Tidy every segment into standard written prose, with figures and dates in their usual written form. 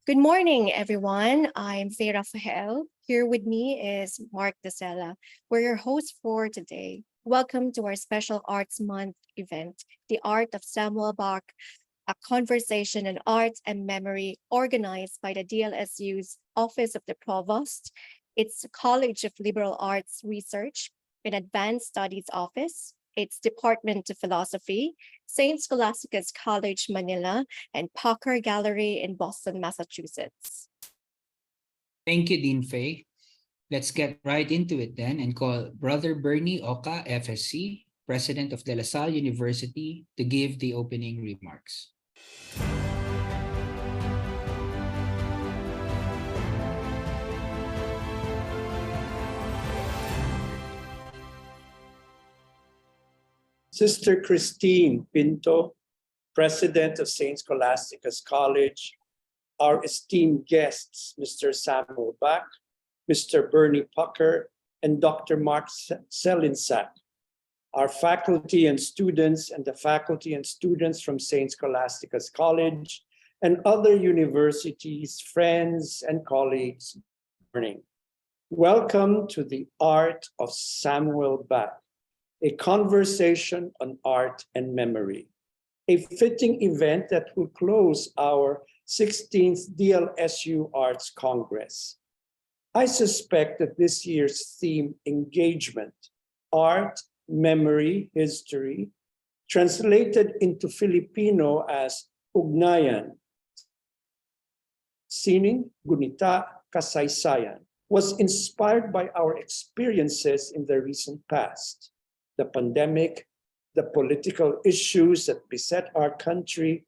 Good morning, everyone. I'm Faye Rafael. Here with me is Mark Desella. We're your hosts for today. Welcome to our special Arts Month event, The Art of Samuel Bak, a conversation on art and memory organized by the DLSU's Office of the Provost, its College of Liberal Arts Research and Advanced Studies Office, its Department of Philosophy, St. Scholastica's College, Manila, and Parker Gallery in Boston, Massachusetts. Thank you, Dean Fay. Let's get right into it then and call Brother Bernie Oka, FSC, President of De La Salle University, to give the opening remarks. Sister Christine Pinto, President of St. Scholastica's College, our esteemed guests, Mr. Samuel Bak, Mr. Bernie Pucker, and Dr. Mark Selinsack, our faculty and students and the faculty and students from St. Scholastica's College and other universities, friends and colleagues, good morning. Welcome to the Art of Samuel Bak, a conversation on art and memory, a fitting event that will close our 16th DLSU Arts Congress. I suspect that this year's theme, engagement, art, memory, history, translated into Filipino as ugnayan, sining, gunita, kasaysayan, was inspired by our experiences in the recent past. The pandemic, the political issues that beset our country,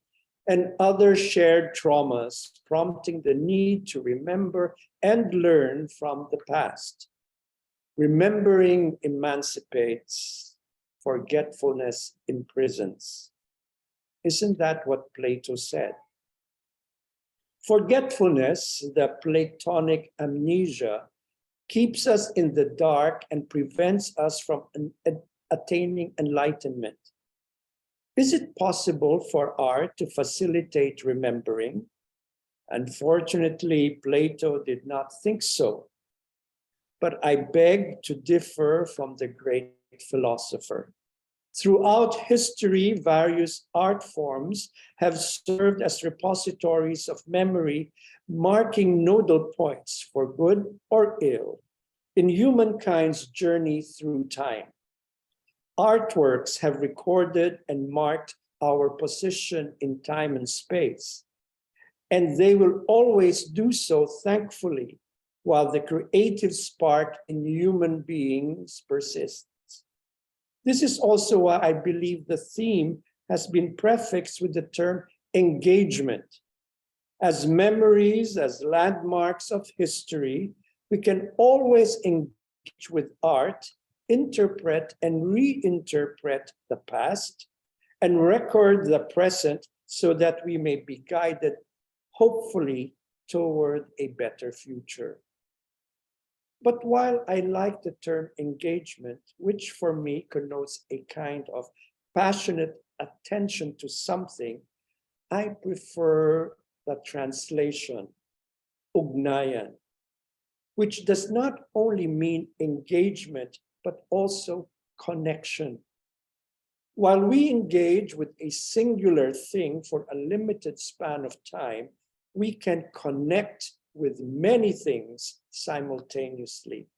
and other shared traumas, prompting the need to remember and learn from the past. Remembering emancipates, forgetfulness imprisons. Isn't that what Plato said? Forgetfulness, the Platonic amnesia, keeps us in the dark and prevents us from attaining enlightenment. Is it possible for art to facilitate remembering? Unfortunately, Plato did not think so. But I beg to differ from the great philosopher. Throughout history, various art forms have served as repositories of memory, marking nodal points for good or ill in humankind's journey through time. Artworks have recorded and marked our position in time and space, and they will always do so, thankfully, while the creative spark in human beings persists. This is also why I believe the theme has been prefixed with the term engagement. As memories, as landmarks of history, we can always engage with art, interpret and reinterpret the past, and record the present so that we may be guided, hopefully, toward a better future. But while I like the term engagement, which for me connotes a kind of passionate attention to something, I prefer the translation, ugnayan, which does not only mean engagement, but also connection. While we engage with a singular thing for a limited span of time, we can connect with many things simultaneously.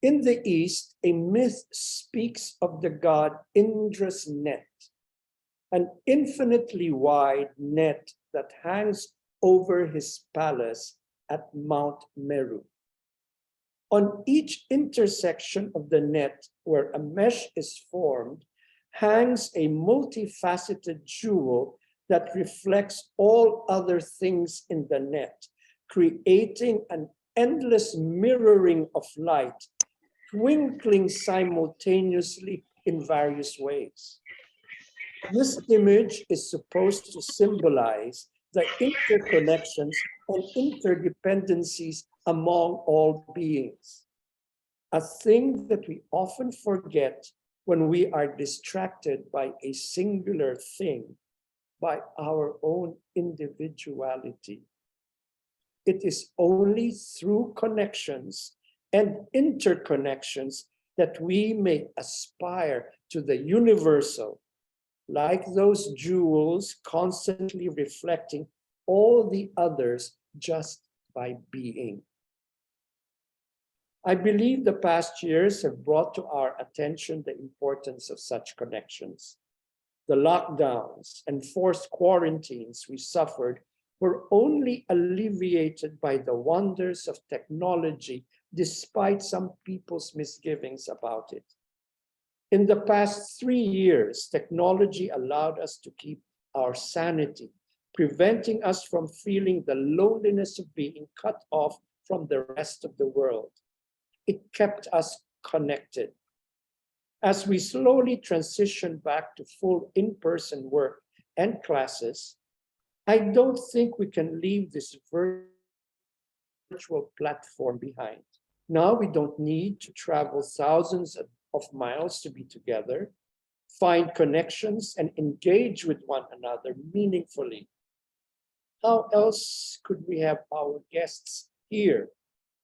In the East, a myth speaks of the god Indra's net, an infinitely wide net that hangs over his palace at Mount Meru. On each intersection of the net where a mesh is formed hangs a multifaceted jewel that reflects all other things in the net, creating an endless mirroring of light, twinkling simultaneously in various ways. This image is supposed to symbolize the interconnections and interdependencies among all beings, a thing that we often forget when we are distracted by a singular thing, by our own individuality. It is only through connections and interconnections that we may aspire to the universal, like those jewels constantly reflecting all the others just by being. I believe the past years have brought to our attention the importance of such connections. The lockdowns and forced quarantines we suffered were only alleviated by the wonders of technology, despite some people's misgivings about it. In the past 3 years, technology allowed us to keep our sanity, preventing us from feeling the loneliness of being cut off from the rest of the world. It kept us connected. As we slowly transition back to full in-person work and classes, I don't think we can leave this virtual platform behind. Now we don't need to travel thousands of miles to be together, find connections, and engage with one another meaningfully. How else could we have our guests here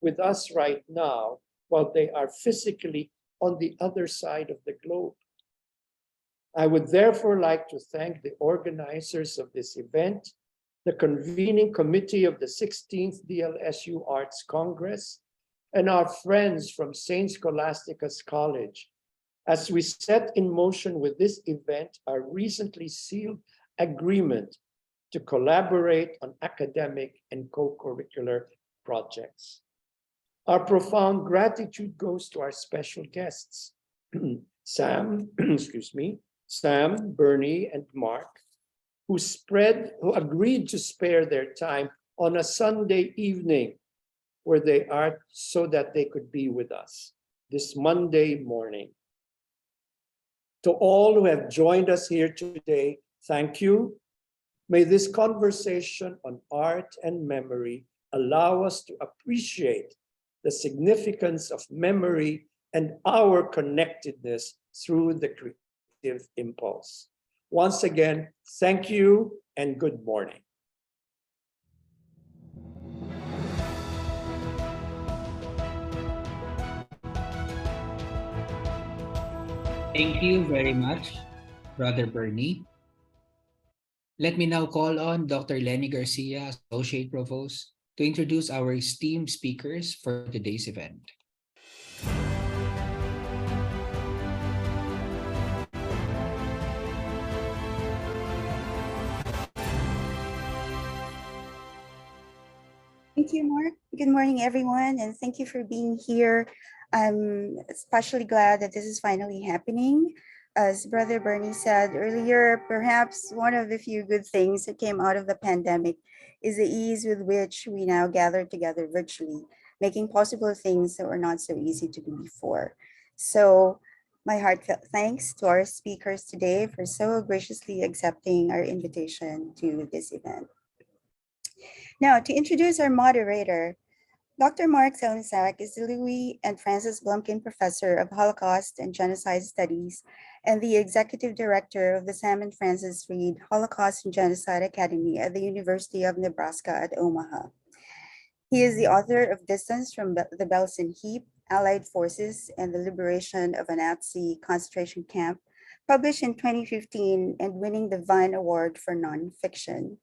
with us right now while they are physically on the other side of the globe? I would therefore like to thank the organizers of this event, the convening committee of the 16th DLSU Arts Congress, and our friends from St. Scholastica's College, as we set in motion with this event our recently sealed agreement to collaborate on academic and co-curricular projects. Our profound gratitude goes to our special guests, Sam, Sam, Bernie, and Mark, who agreed to spare their time on a Sunday evening where they are so that they could be with us this Monday morning. To all who have joined us here today, thank you. May this conversation on art and memory allow us to appreciate the significance of memory and our connectedness through the creative impulse. Once again, thank you and good morning. Thank you very much, Brother Bernie. Let me now call on Dr. Lenny Garcia, Associate Provost, to introduce our esteemed speakers for today's event. Thank you, Mark. Good morning, everyone, and thank you for being here. I'm especially glad that this is finally happening. As Brother Bernie said earlier, perhaps one of the few good things that came out of the pandemic is the ease with which we now gather together virtually, making possible things that were not so easy to do before. So my heartfelt thanks to our speakers today for so graciously accepting our invitation to this event. Now, to introduce our moderator, Dr. Mark Zelenczak is the Louis and Francis Blumkin Professor of Holocaust and Genocide Studies and the Executive Director of the Sam and Francis Reed Holocaust and Genocide Academy at the University of Nebraska at Omaha. He is the author of Distance from the Belsen Heap, Allied Forces and the Liberation of a Nazi Concentration Camp, published in 2015 and winning the Vine Award for Nonfiction.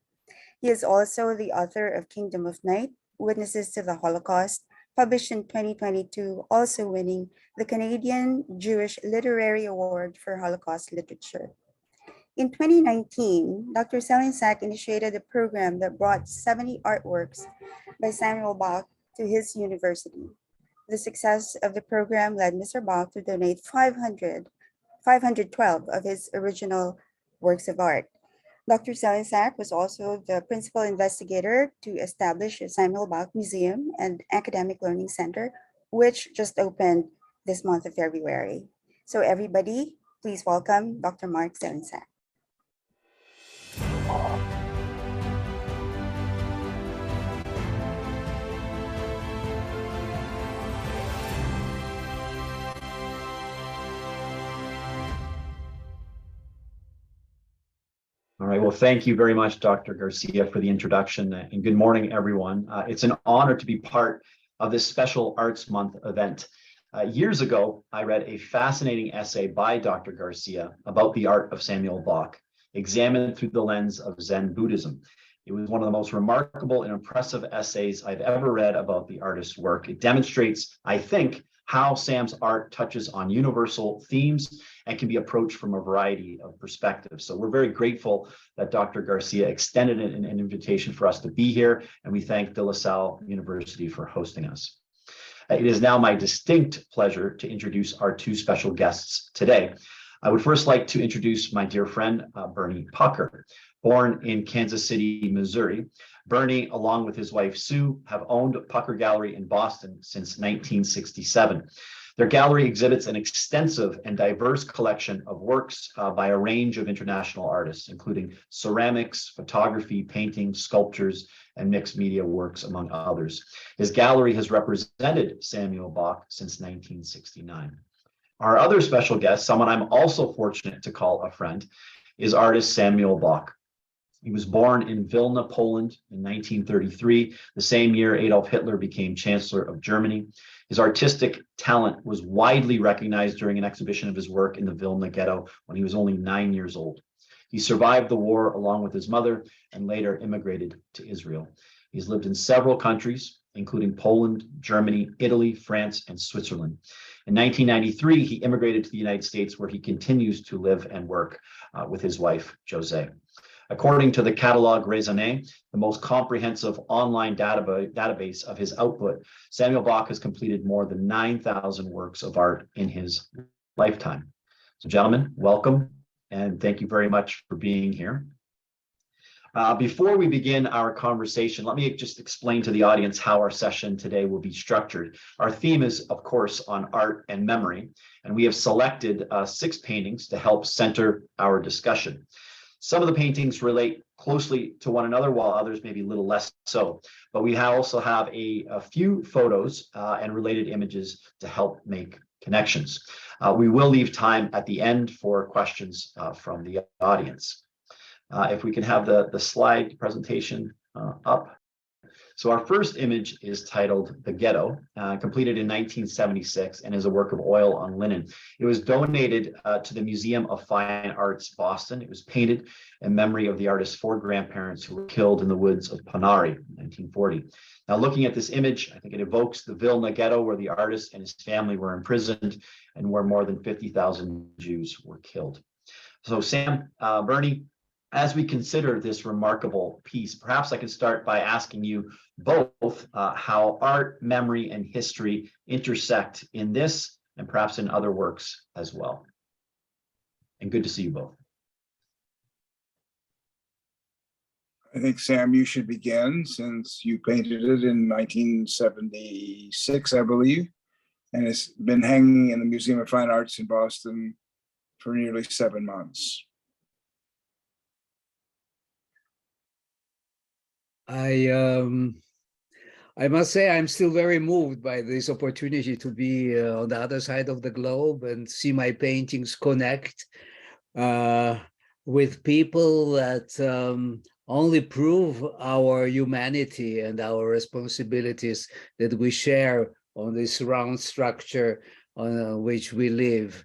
He is also the author of Kingdom of Night, Witnesses to the Holocaust, published in 2022, also winning the Canadian Jewish Literary Award for Holocaust Literature. In 2019, Dr. Zelenczak initiated a program that brought 70 artworks by Samuel Bak to his university. The success of the program led Mr. Bak to donate 512 of his original works of art. Dr. Zelenczak was also the principal investigator to establish a Samuel Bak Museum and Academic Learning Center, which just opened this month of February. So everybody, please welcome Dr. Mark Zelenczak. All right, Well, thank you very much, Dr. Garcia, for the introduction, and good morning, everyone. It's an honor to be part of this special Arts Month event. Years ago, I read a fascinating essay by Dr. Garcia about the art of Samuel Bak, examined through the lens of Zen Buddhism. It was one of the most remarkable and impressive essays I've ever read about the artist's work. It demonstrates, I think, how Sam's art touches on universal themes and can be approached from a variety of perspectives. So we're very grateful that Dr. Garcia extended an invitation for us to be here, and we thank De La Salle University for hosting us. It is now my distinct pleasure to introduce our two special guests today. I would first like to introduce my dear friend, Bernie Pucker. Born in Kansas City, Missouri, Bernie, along with his wife Sue, have owned Pucker Gallery in Boston since 1967. Their gallery exhibits an extensive and diverse collection of works by a range of international artists, including ceramics, photography, painting, sculptures, and mixed media works, among others. His gallery has represented Samuel Bak since 1969. Our other special guest, someone I'm also fortunate to call a friend, is artist Samuel Bak. He was born in Vilna, Poland in 1933, the same year Adolf Hitler became Chancellor of Germany. His artistic talent was widely recognized during an exhibition of his work in the Vilna ghetto when he was only 9 years old. He survived the war along with his mother and later immigrated to Israel. He's lived in several countries, including Poland, Germany, Italy, France, and Switzerland. In 1993, he immigrated to the United States, where he continues to live and work with his wife, Jose. According to the Catalogue Raisonné, the most comprehensive online database of his output, Samuel Bak has completed more than 9,000 works of art in his lifetime. So gentlemen, welcome, and thank you very much for being here. Before we begin our conversation, let me just explain to the audience how our session today will be structured. Our theme is, of course, on art and memory, and we have selected 6 paintings to help center our discussion. Some of the paintings relate closely to one another, while others maybe a little less so. But we also have a few photos and related images to help make connections. We will leave time at the end for questions from the audience. If we can have the slide presentation up. So our first image is titled The Ghetto, completed in 1976, and is a work of oil on linen. It was donated to the Museum of Fine Arts, Boston. It was painted in memory of the artist's 4 grandparents who were killed in the woods of Panari in 1940. Now, looking at this image, I think it evokes the Vilna ghetto, where the artist and his family were imprisoned and where more than 50,000 Jews were killed. So Sam, Bernie, as we consider this remarkable piece, perhaps I can start by asking you both how art, memory, and history intersect in this and perhaps in other works as well. And good to see you both. I think, Sam, you should begin, since you painted it in 1976, I believe, and it's been hanging in the Museum of Fine Arts in Boston for nearly 7 months. I must say I'm still very moved by this opportunity to be on the other side of the globe and see my paintings connect with people that only prove our humanity and our responsibilities that we share on this round structure on which we live.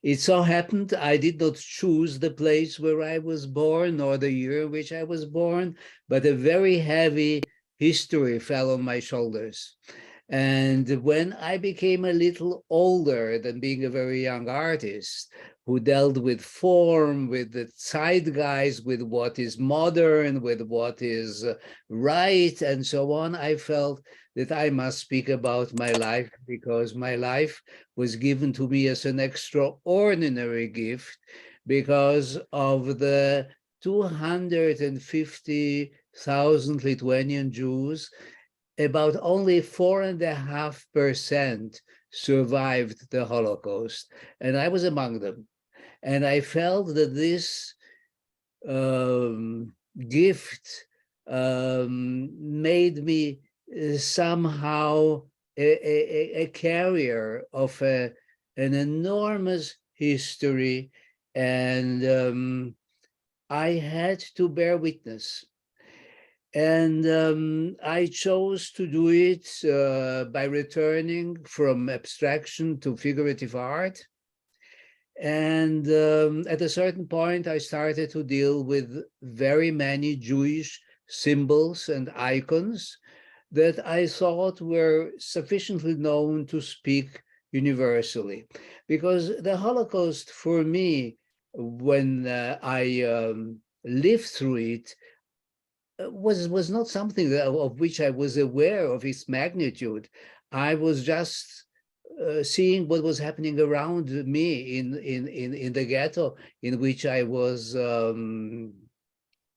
It so happened I did not choose the place where I was born or the year in which I was born, but a very heavy history fell on my shoulders. And when I became a little older than being a very young artist who dealt with form, with the zeitgeist, with what is modern, with what is right, and so on, I felt that I must speak about my life, because my life was given to me as an extraordinary gift because of the 250,000 Lithuanian Jews. About only 4.5% survived the Holocaust, and I was among them. And I felt that this gift made me somehow a carrier of an enormous history and I had to bear witness. And I chose to do it by returning from abstraction to figurative art. And at a certain point, I started to deal with very many Jewish symbols and icons that I thought were sufficiently known to speak universally. Because the Holocaust, for me, when I lived through it, was not something of which I was aware of its magnitude. I was just seeing what was happening around me in the ghetto in which I was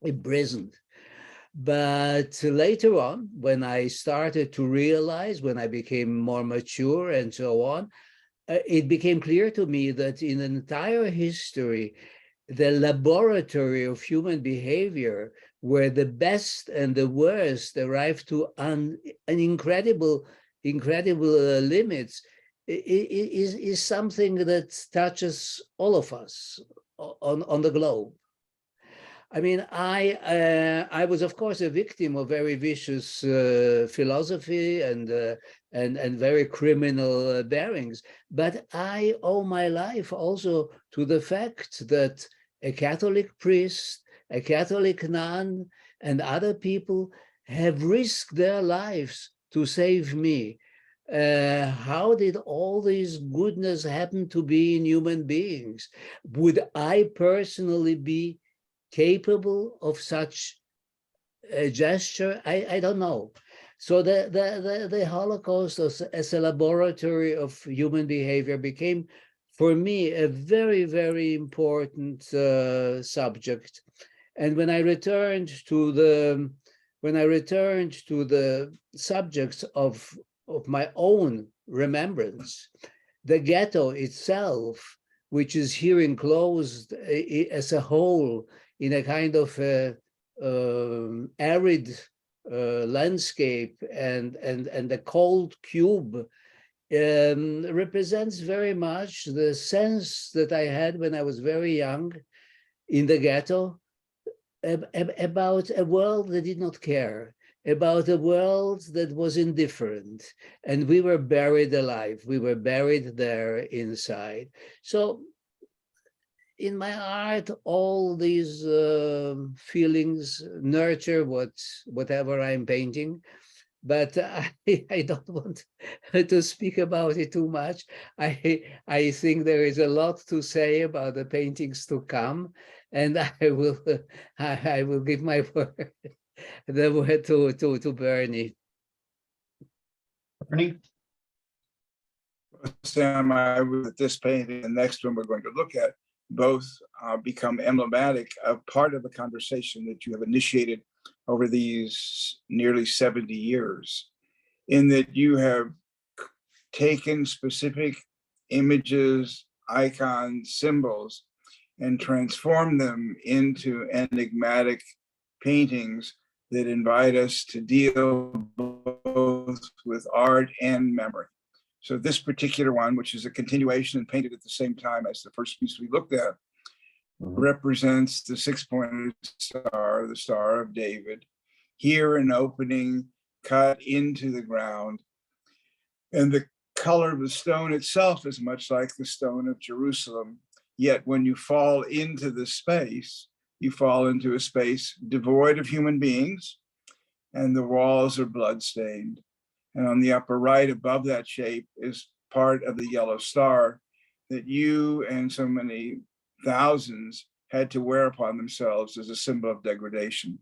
imprisoned. But later on, when I started to realize, when I became more mature and so on, it became clear to me that in an entire history, the laboratory of human behavior, where the best and the worst arrive to an incredible limits, is something that touches all of us on the globe. I mean, I was, of course, a victim of very vicious philosophy and very criminal bearings. But I owe my life also to the fact that a Catholic priest, a Catholic nun, and other people have risked their lives to save me. How did all this goodness happen to be in human beings? Would I personally be capable of such a gesture? I don't know. So the Holocaust as a laboratory of human behavior became, for me, a very, very important subject. And when I returned to the subjects of my own remembrance, the ghetto itself, which is here enclosed as a whole in a kind of arid landscape and a cold cube, represents very much the sense that I had when I was very young in the ghetto about a world that did not care, about a world that was indifferent, and we were buried alive. We were buried there inside. So in my art, all these feelings nurture whatever I'm painting, but I don't want to speak about it too much. I think there is a lot to say about the paintings to come, and I will give my word, the word to Bernie. Bernie? Sam, I would, at this painting, the next one we're going to look at, both become emblematic of part of the conversation that you have initiated over these nearly 70 years, in that you have taken specific images, icons, symbols, and transformed them into enigmatic paintings that invite us to deal both with art and memory. So this particular one, which is a continuation and painted at the same time as the first piece we looked at, represents the six-pointed star, the Star of David. Here an opening cut into the ground. And the color of the stone itself is much like the stone of Jerusalem. Yet when you fall into the space, you fall into a space devoid of human beings, and the walls are bloodstained. And on the upper right above that shape is part of the yellow star that you and so many thousands had to wear upon themselves as a symbol of degradation.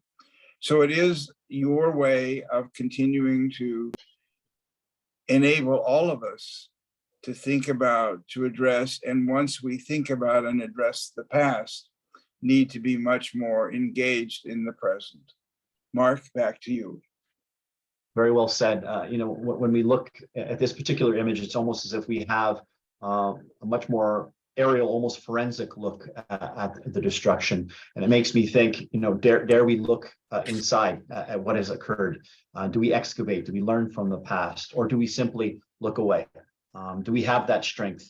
So it is your way of continuing to enable all of us to think about, to address, and once we think about and address the past, need to be much more engaged in the present. Mark, back to you. Very well said. When we look at this particular image, it's almost as if we have a much more aerial, almost forensic look at the destruction. And it makes me think, dare we look inside at what has occurred? Do we excavate? Do we learn from the past? Or do we simply look away? Do we have that strength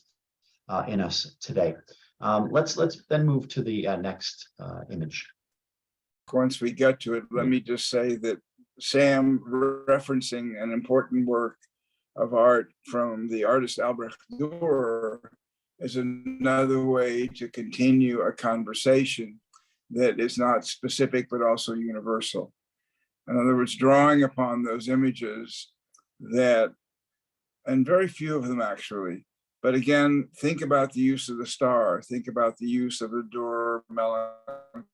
in us today? Let's then move to the next image. once we get to it, let me just say that Sam referencing an important work of art from the artist Albrecht Dürer is another way to continue a conversation that is not specific but also universal. In other words, drawing upon those images that, and very few of them actually, but again, think about the use of the star, think about the use of the Dürer melancholia,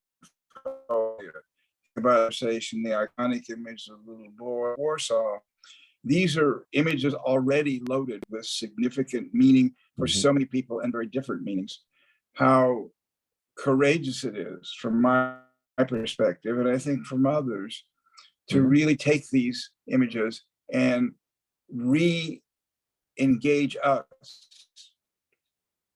about the iconic image of the little boy Warsaw. These are images already loaded with significant meaning for so many people and very different meanings. How courageous it is from my perspective, and I think from others, to really take these images and re-engage us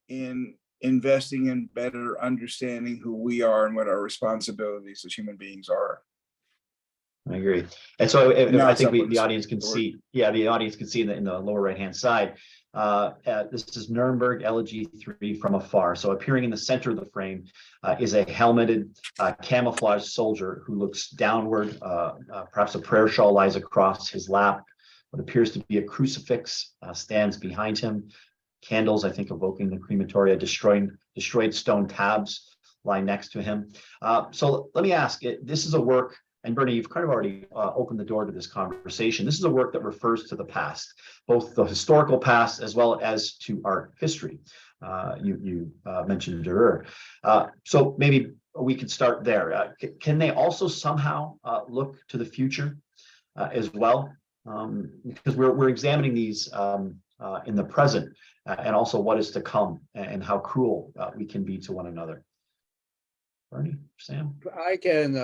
in investing in better understanding who we are and what our responsibilities as human beings are. I agree. And so Now I think it's up on the the audience can screen. see, the audience can see in the lower right-hand side. This is Nuremberg Elegy 3 from afar. So appearing in the center of the frame is a helmeted camouflage soldier who looks downward. Perhaps a prayer shawl lies across his lap. What appears to be a crucifix stands behind him. Candles, I think, evoking the crematoria, destroyed stone tabs lie next to him. So let me ask, this is a work, and Bernie, you've kind of already opened the door to this conversation. This is a work that refers to the past, both the historical past as well as to art history. You mentioned Dürer. So maybe we could start there. Can they also somehow look to the future as well? Because we're examining these in the present and also what is to come and how cruel we can be to one another. Bernie, Sam? I can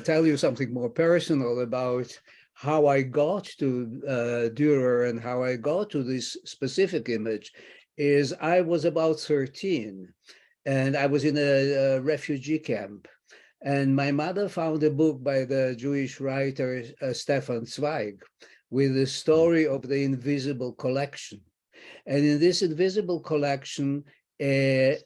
tell you something more personal about how I got to Dürer and how I got to this specific image. Is I was about 13 and I was in a refugee camp, and my mother found a book by the Jewish writer Stefan Zweig with the story of the invisible collection. And in this invisible collection, an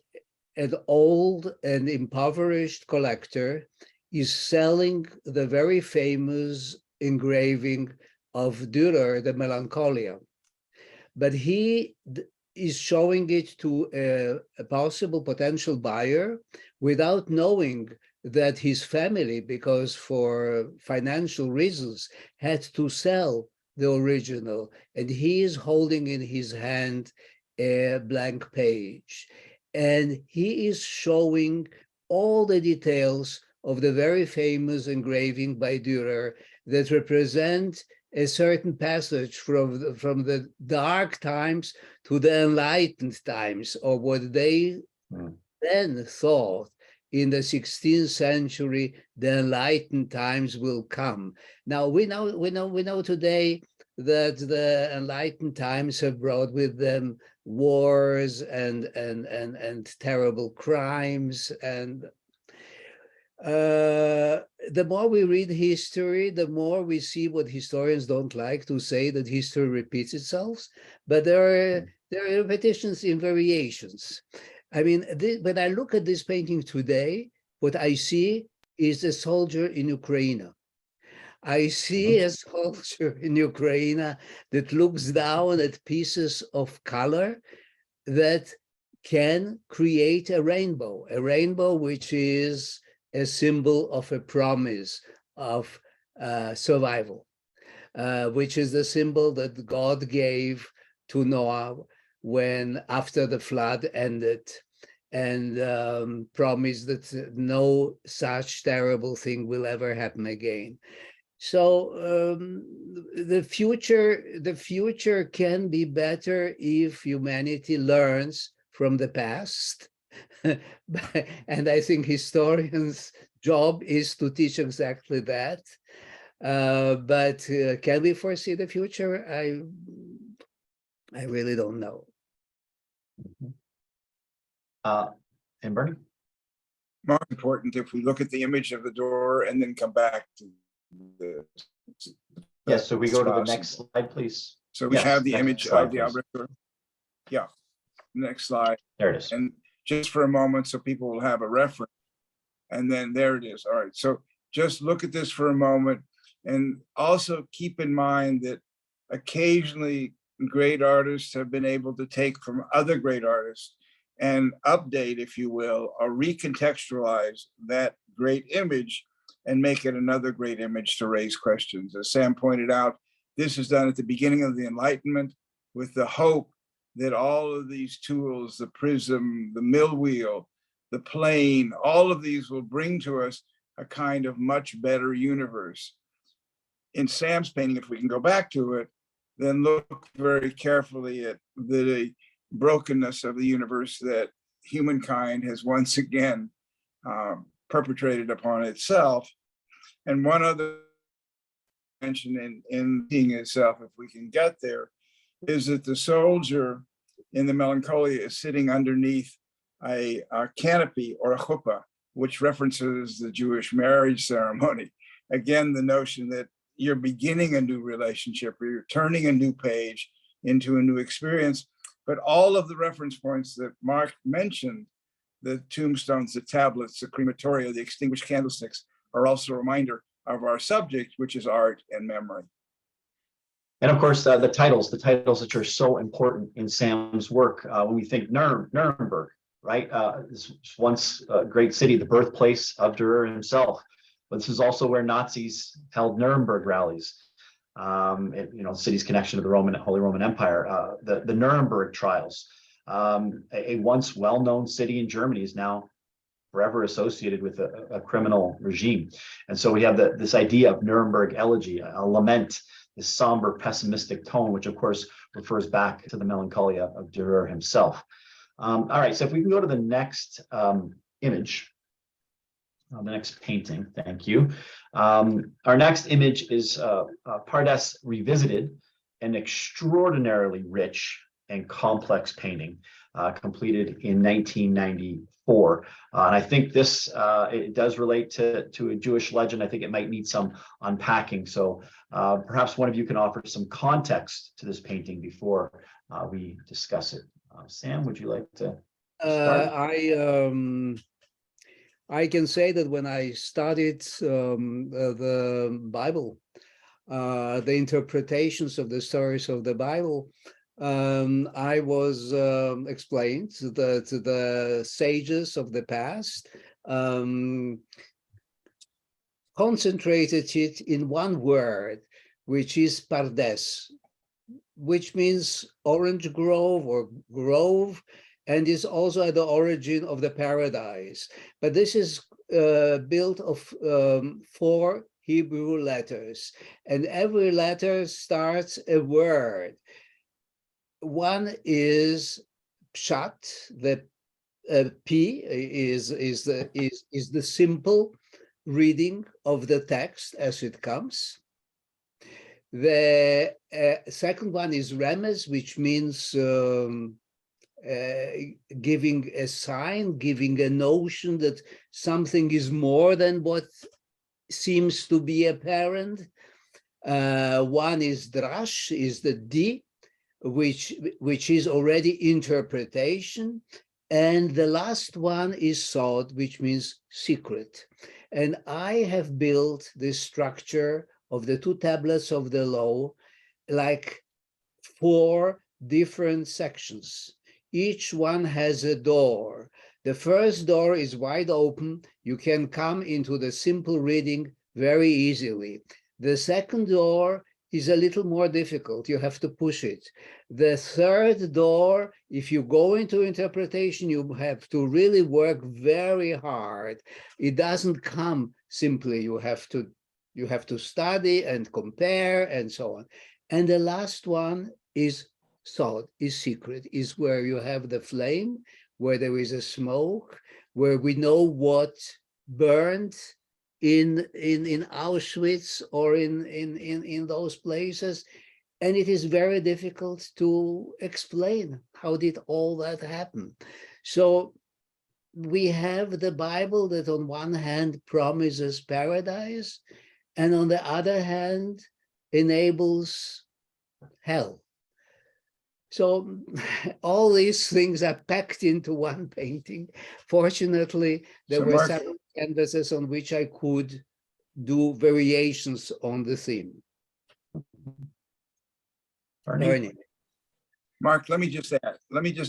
old and impoverished collector is selling the very famous engraving of Dürer, the Melancholia. But he is showing it to a possible potential buyer without knowing that his family, because for financial reasons, had to sell the original, and he is holding in his hand a blank page. And he is showing all the details of the very famous engraving by Dürer that represent a certain passage from the dark times to the enlightened times, or what they then thought in the 16th century, the enlightened times will come. Now we know today that the enlightened times have brought with them wars and terrible crimes. And the more we read history, the more we see what historians don't like to say, that history repeats itself. But there are repetitions in variations. I mean, when I look at this painting today, what I see is a soldier in Ukraine. I see a soldier in Ukraine that looks down at pieces of color that can create a rainbow which is a symbol of a promise of survival, which is the symbol that God gave to Noah when after the flood ended, and promised that no such terrible thing will ever happen again. So the future can be better if humanity learns from the past. And I think historians' job is to teach exactly that. But can we foresee the future? I really don't know. And Bernie? More important if we look at the image of the door and then come back to the. Yes, so we go to the next slide, please. So we Yes, have the next image slide, of the please. Albrecht door. Yeah, next slide. There it is. And just for a moment, so people will have a reference. And then there it is. All right. So just look at this for a moment and also keep in mind that occasionally great artists have been able to take from other great artists and update, if you will, or recontextualize that great image and make it another great image to raise questions. As Sam pointed out, this is done at the beginning of the Enlightenment with the hope that all of these tools, the prism, the mill wheel, the plane, all of these will bring to us a kind of much better universe. In Sam's painting, if we can go back to it, then look very carefully at the brokenness of the universe that humankind has once again perpetrated upon itself. And one other mention in seeing itself, if we can get there, is that the soldier in the Melancholia is sitting underneath a canopy or a chuppah, which references the Jewish marriage ceremony. Again, the notion that you're beginning a new relationship, or you're turning a new page into a new experience. But all of the reference points that Mark mentioned, the tombstones, the tablets, the crematoria, the extinguished candlesticks, are also a reminder of our subject, which is art and memory. And of course, the titles that are so important in Sam's work. When we think Nuremberg, right? This was once a great city, the birthplace of Dürer himself. But this is also where Nazis held Nuremberg rallies. The city's connection to the Holy Roman Empire. The Nuremberg trials, a once well-known city in Germany, is now forever associated with a criminal regime. And so we have this idea of Nuremberg elegy, a lament, this somber, pessimistic tone, which of course refers back to the Melancholia of Dürer himself. All right, so if we can go to the next image, the next painting, thank you. Our next image is Pardès Revisited, an extraordinarily rich and complex painting completed in 1994. And I think this, it does relate to a Jewish legend. I think it might need some unpacking. So perhaps one of you can offer some context to this painting before we discuss it. Sam, would you like to start? I can say that when I studied the Bible, the interpretations of the stories of the Bible, I was explained that the sages of the past concentrated it in one word, which is pardes, which means orange grove or grove, and is also at the origin of the paradise. But this is built of 4 Hebrew letters, and every letter starts a word. One is pshat, the P is the simple reading of the text as it comes. The second one is remes, which means giving a sign, giving a notion that something is more than what seems to be apparent. One is drash, is the D, which is already interpretation. And the last one is sod, which means secret. And I have built this structure of the 2 tablets of the law like 4 different sections. Each one has a door. The first door is wide open. You can come into the simple reading very easily. The second door is a little more difficult. You have to push it. The third door, if you go into interpretation, you have to really work very hard. It doesn't come simply. You have to study and compare and so on. And the last one is sod, is secret, is where you have the flame, where there is a smoke, where we know what burned in Auschwitz or in those places. And it is very difficult to explain how did all that happen. So we have the Bible that on one hand promises paradise, and on the other hand enables hell. So all these things are packed into one painting. Fortunately, there were several canvases on which I could do variations on the theme. Bernie? Bernie. Mark, let me just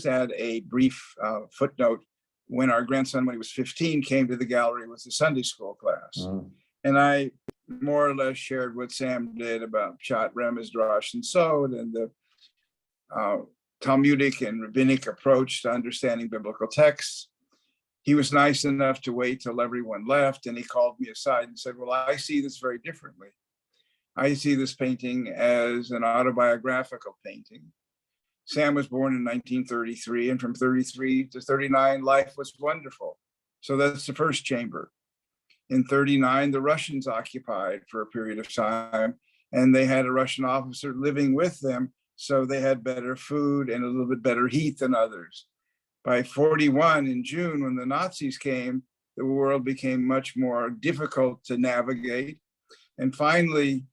add a brief footnote. When our grandson, when he was 15, came to the gallery with the Sunday school class, and I more or less shared what Sam did about Pshat, Remez, Drash, and Sod, and the Talmudic and rabbinic approach to understanding biblical texts. He was nice enough to wait till everyone left, and he called me aside and said, "Well, I see this very differently. I see this painting as an autobiographical painting. Sam was born in 1933, and from 33 to 39, life was wonderful. So that's the first chamber. In 39, the Russians occupied for a period of time, and they had a Russian officer living with them, so they had better food and a little bit better heat than others. By 41, in June, when the Nazis came, the world became much more difficult to navigate. And finally,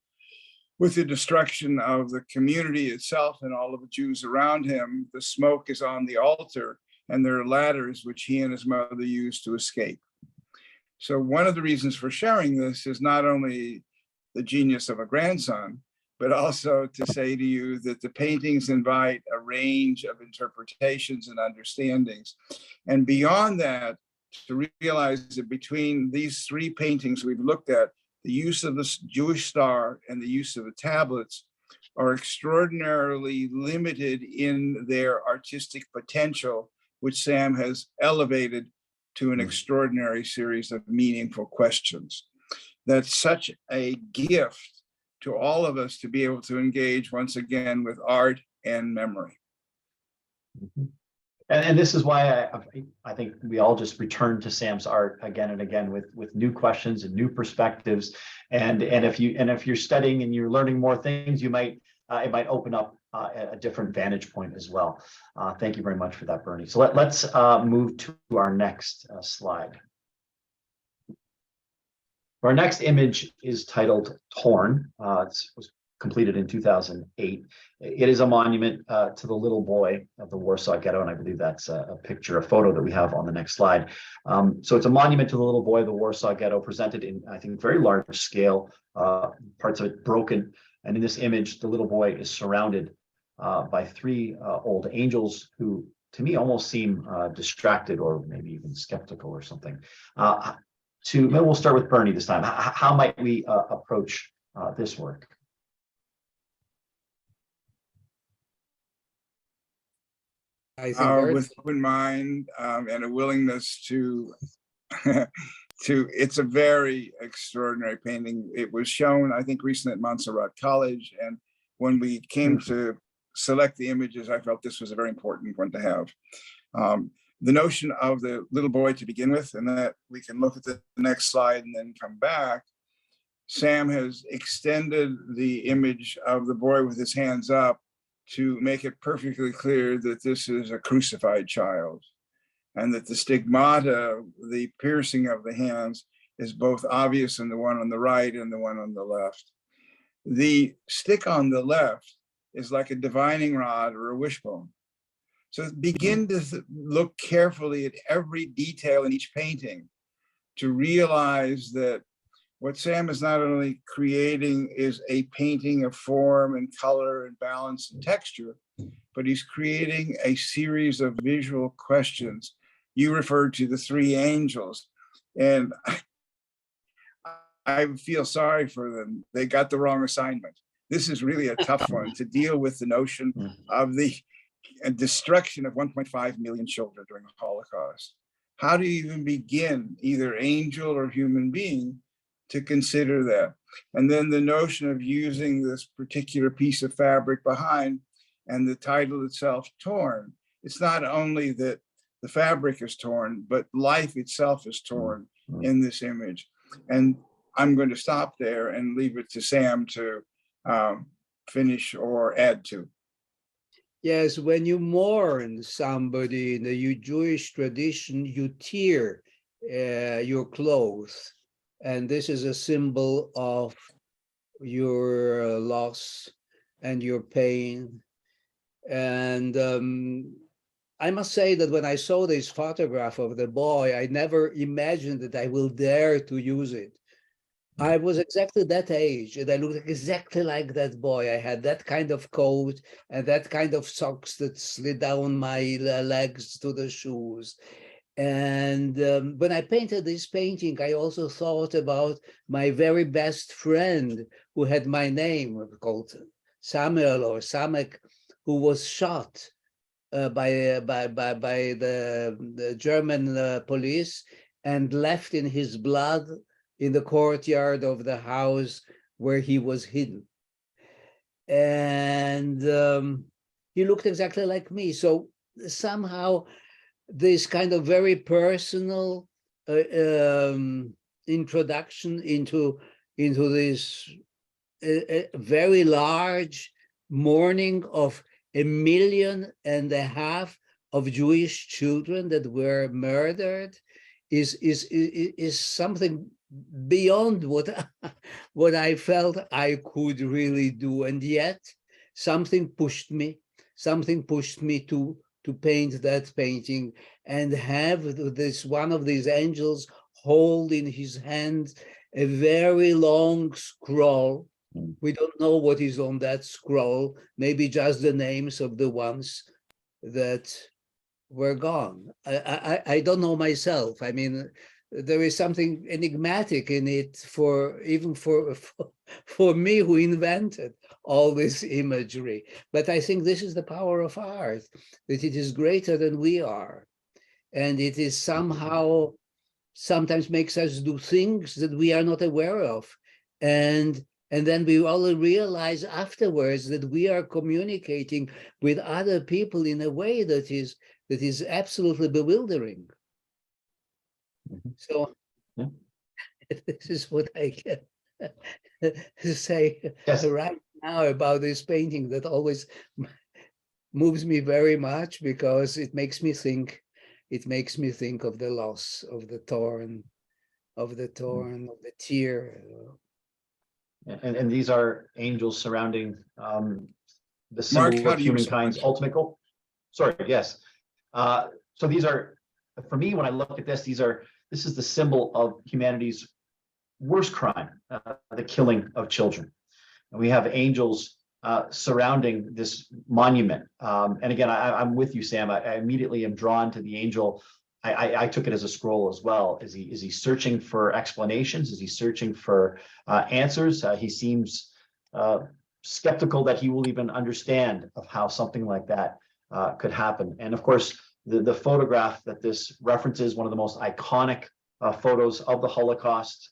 with the destruction of the community itself and all of the Jews around him, the smoke is on the altar, and there are ladders which he and his mother used to escape." So one of the reasons for sharing this is not only the genius of a grandson, but also to say to you that the paintings invite a range of interpretations and understandings. And beyond that, to realize that between these three paintings we've looked at, the use of the Jewish star and the use of the tablets are extraordinarily limited in their artistic potential, which Sam has elevated to an extraordinary series of meaningful questions. That's such a gift to all of us to be able to engage once again with art and memory. And this is why I think we all just return to Sam's art again and again with new questions and new perspectives. And if you're studying and you're learning more things, you might it might open up a different vantage point as well. Thank you very much for that, Bernie. So let's move to our next slide. Our next image is titled "Torn." It was completed in 2008. It is a monument to the little boy of the Warsaw Ghetto, and I believe that's a photo that we have on the next slide. So it's a monument to the little boy of the Warsaw Ghetto, presented in, I think, very large scale, parts of it broken. And in this image, the little boy is surrounded by three old angels who, to me, almost seem distracted or maybe even skeptical or something. Maybe we'll start with Bernie this time. How might we approach this work? I think With open mind and a willingness to it's a very extraordinary painting. It was shown, I think, recently at Montserrat College, and when we came to select the images, I felt this was a very important one to have. The notion of the little boy to begin with, and that we can look at the next slide and then come back. Sam has extended the image of the boy with his hands up to make it perfectly clear that this is a crucified child, and that the stigmata, the piercing of the hands, is both obvious in the one on the right and the one on the left. The stick on the left is like a divining rod or a wishbone. So begin to look carefully at every detail in each painting to realize that what Sam is not only creating is a painting of form and color and balance and texture, but he's creating a series of visual questions. You referred to the three angels, and I feel sorry for them. They got the wrong assignment. This is really a tough one to deal with the notion of the destruction of 1.5 million children during the Holocaust. How do you even begin, either angel or human being, to consider that? And then the notion of using this particular piece of fabric behind, and the title itself, Torn. It's not only that the fabric is torn, but life itself is torn in this image. And I'm going to stop there and leave it to Sam to finish or add to. Yes, when you mourn somebody in the Jewish tradition, you tear your clothes. And this is a symbol of your loss and your pain. And I must say that when I saw this photograph of the boy, I never imagined that I will dare to use it. I was exactly that age, and I looked exactly like that boy. I had that kind of coat and that kind of socks that slid down my legs to the shoes. And when I painted this painting, I also thought about my very best friend who had my name, called Samuel or Samek, who was shot by the German police and left in his blood in the courtyard of the house where he was hidden. And he looked exactly like me. So somehow this kind of very personal introduction into this very large mourning of 1.5 million of Jewish children that were murdered is something beyond what I felt I could really do, and yet something pushed me to paint that painting and have this one of these angels hold in his hand a very long scroll. We don't know what is on that scroll, maybe just the names of the ones that were gone. I don't know myself. I mean, there is something enigmatic in it even for me who invented all this imagery. But I think this is the power of art, that it is greater than we are. And it is somehow sometimes makes us do things that we are not aware of. And then we all realize afterwards that we are communicating with other people in a way that is absolutely bewildering. So Yeah. this is what I can say Yes. right now about this painting that always moves me very much, because it makes me think of the loss, of the torn, of the tear. And these are angels surrounding the Mark, symbol how of do you humankind's respond? ultimate goal. Sorry, yes. So these are, for me, when I look at this, this is the symbol of humanity's worst crime, the killing of children. And we have angels surrounding this monument. And again, I'm with you, Sam. I immediately am drawn to the angel. I took it as a scroll as well. Is he searching for explanations? Is he searching for answers? He seems skeptical that he will even understand of how something like that could happen. And of course, the photograph that this references, one of the most iconic photos of the Holocaust,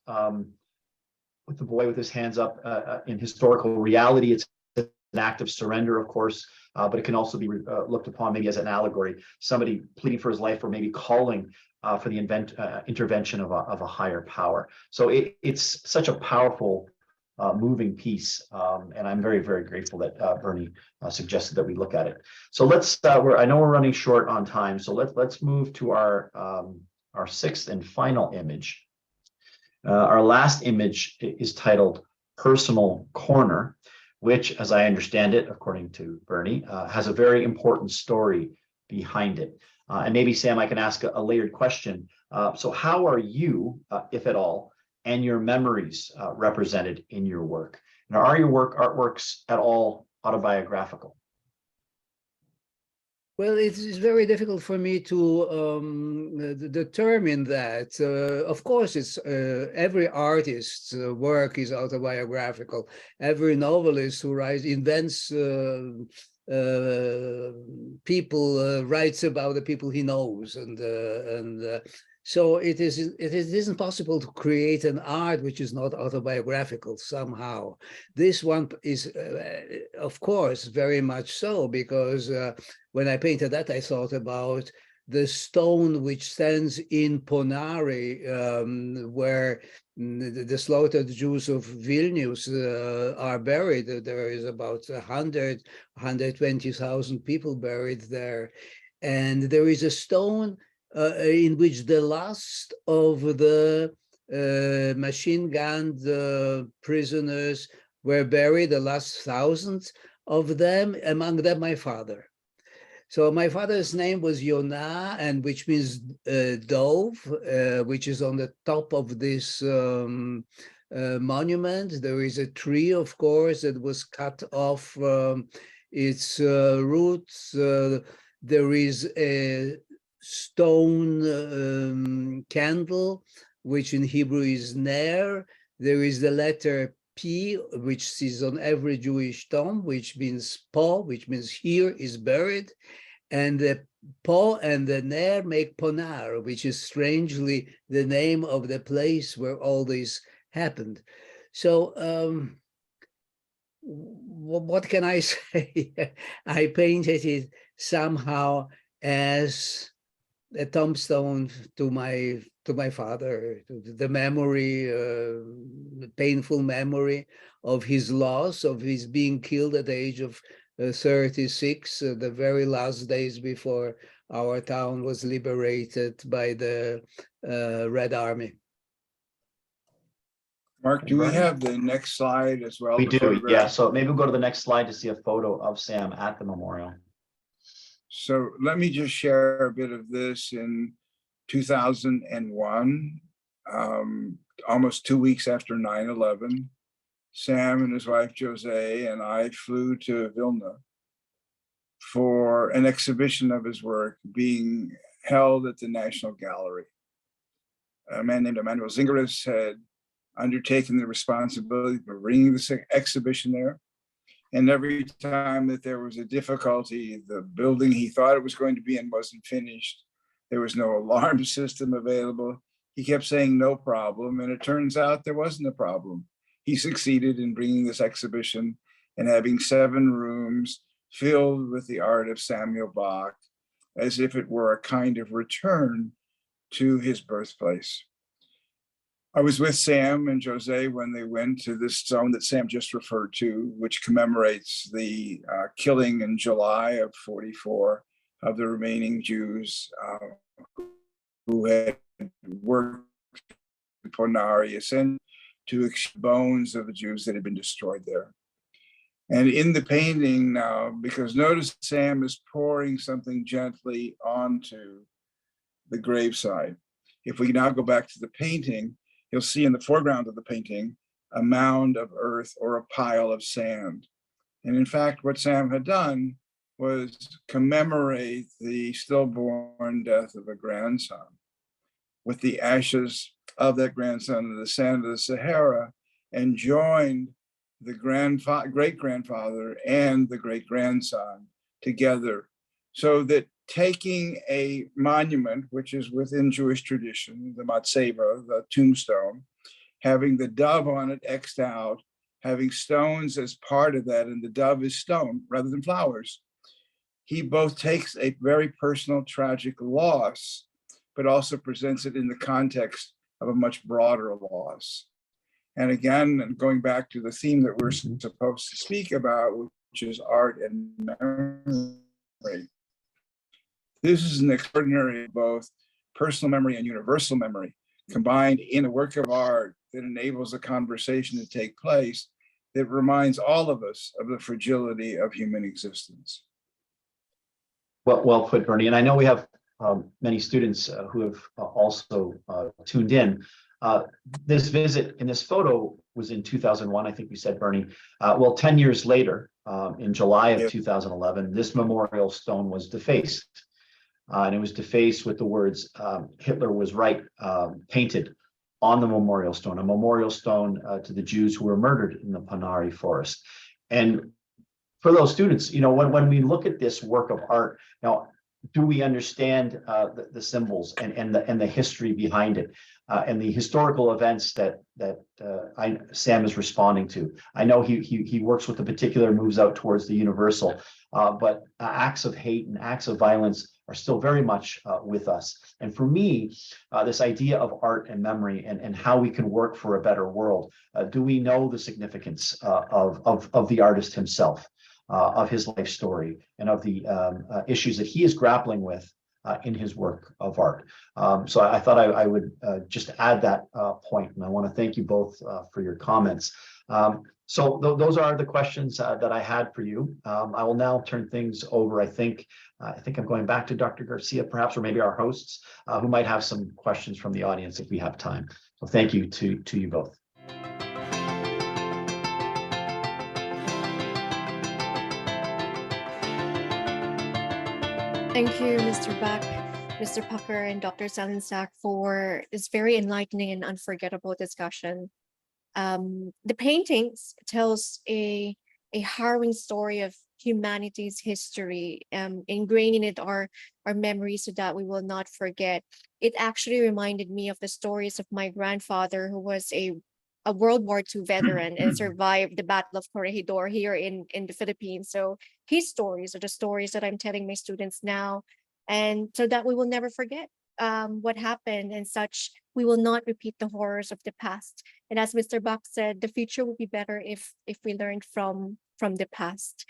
with the boy with his hands up. In historical reality, it's an act of surrender, of course, but it can also be looked upon maybe as an allegory, somebody pleading for his life or maybe calling for the intervention of a higher power. So it's such a powerful, moving piece, and I'm very, very grateful that Bernie suggested that we look at it. So let's. I know we're running short on time, so let's move to our sixth and final image. Our last image is titled Personal Corner, which, as I understand it, according to Bernie, has a very important story behind it. And maybe, Sam, I can ask a layered question. So how are you, if at all, and your memories represented in your work? And are your artworks at all autobiographical? Well, it is very difficult for me to determine that. Of course, it's every artist's work is autobiographical. Every novelist who invents people, writes about the people he knows, and so it isn't possible to create an art which is not autobiographical somehow. This one is, of course, very much so, because when I painted that, I thought about the stone which stands in Ponari, where the slaughtered Jews of Vilnius are buried. There is about 120,000 people buried there. And there is a stone in which the last of the machine-gunned prisoners were buried, the last thousands of them, among them my father. So my father's name was Yonah, and which means dove, which is on the top of this monument. There is a tree, of course, that was cut off from its roots. There is a stone candle, which in Hebrew is ner. There is the letter P, which is on every Jewish tomb, which means po, which means here is buried. And the po and the ner make ponar, which is strangely the name of the place where all this happened. So what can I say? I painted it somehow as a tombstone to my father, to the memory, the painful memory of his loss, of his being killed at the age of 36, the very last days before our town was liberated by the Red Army. Mark, do we have the next slide as well? We the do, photograph? yeah. So maybe we'll go to the next slide to see a photo of Sam at the memorial. So let me just share a bit of this. In 2001, almost 2 weeks after 9/11, Sam and his wife Jose and I flew to Vilna for an exhibition of his work being held at the National Gallery. A man named Emanuel Zingeris had undertaken the responsibility for bringing this exhibition there. And every time that there was a difficulty, the building he thought it was going to be in wasn't finished. There was no alarm system available. He kept saying no problem, and it turns out there wasn't a problem. He succeeded in bringing this exhibition and having 7 rooms filled with the art of Samuel Bak, as if it were a kind of return to his birthplace. I was with Sam and Jose when they went to this zone that Sam just referred to, which commemorates the killing in July of 44 of the remaining Jews who had worked in Ponari, essentially to extract bones of the Jews that had been destroyed there. And in the painting now, because notice Sam is pouring something gently onto the graveside. If we now go back to the painting, you'll see in the foreground of the painting a mound of earth or a pile of sand. And in fact, what Sam had done was commemorate the stillborn death of a grandson with the ashes of that grandson in the sand of the Sahara, and joined the great-grandfather and the great-grandson together, so that taking a monument, which is within Jewish tradition, the matzeva, the tombstone, having the dove on it X'd out, having stones as part of that, and the dove is stone rather than flowers. He both takes a very personal, tragic loss, but also presents it in the context of a much broader loss. And again, going back to the theme that we're supposed to speak about, which is art and memory. This is an extraordinary, both personal memory and universal memory, combined in a work of art that enables a conversation to take place that reminds all of us of the fragility of human existence. Well put, Bernie. And I know we have many students who have also tuned in. This visit in this photo was in 2001, I think we said, Bernie. Well, 10 years later, in July of 2011, this memorial stone was defaced. And it was defaced with the words, Hitler was right, painted on the memorial stone, a memorial stone to the Jews who were murdered in the Ponari forest. And for those students, you know, when we look at this work of art, now, do we understand the symbols and the history behind it and the historical events that Sam is responding to? I know he works with the particular, moves out towards the universal, but acts of hate and acts of violence are still very much with us. And for me, this idea of art and memory and how we can work for a better world, do we know the significance of the artist himself? Of his life story and of the issues that he is grappling with in his work of art. So I thought I would just add that point, and I want to thank you both for your comments. So those are the questions that I had for you. I will now turn things over. I think I'm going back to Dr. Garcia, perhaps, or maybe our hosts, who might have some questions from the audience if we have time. So thank you to you both. Thank you, Mr. Bak, Mr. Pucker, and Dr. Salensak for this very enlightening and unforgettable discussion. The paintings tells a harrowing story of humanity's history, ingraining it our memories so that we will not forget. It actually reminded me of the stories of my grandfather, who was a World War II veteran and survived the Battle of Corregidor here in the Philippines. So his stories are the stories that I'm telling my students now, and so that we will never forget what happened and such. We will not repeat the horrors of the past. And as Mr. Bach said, the future will be better if we learned from the past.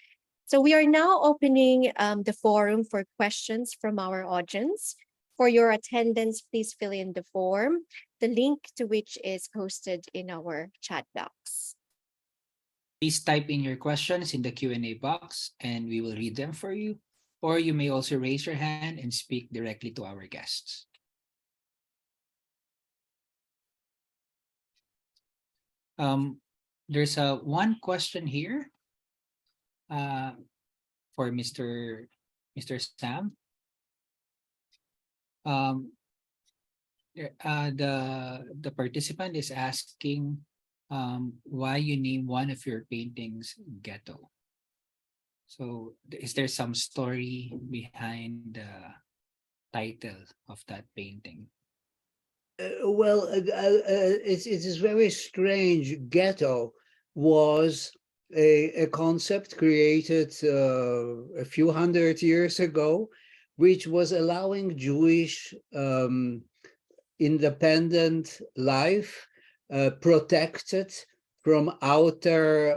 So we are now opening the forum for questions from our audience. For your attendance, please fill in the form, the link to which is posted in our chat box. Please type in your questions in the Q&A box and we will read them for you. Or you may also raise your hand and speak directly to our guests. There's one question here for Mr. Sam. The participant is asking why you name one of your paintings Ghetto. So is there some story behind the title of that painting? It is very strange. Ghetto was a concept created a few hundred years ago, which was allowing Jewish independent life protected from outer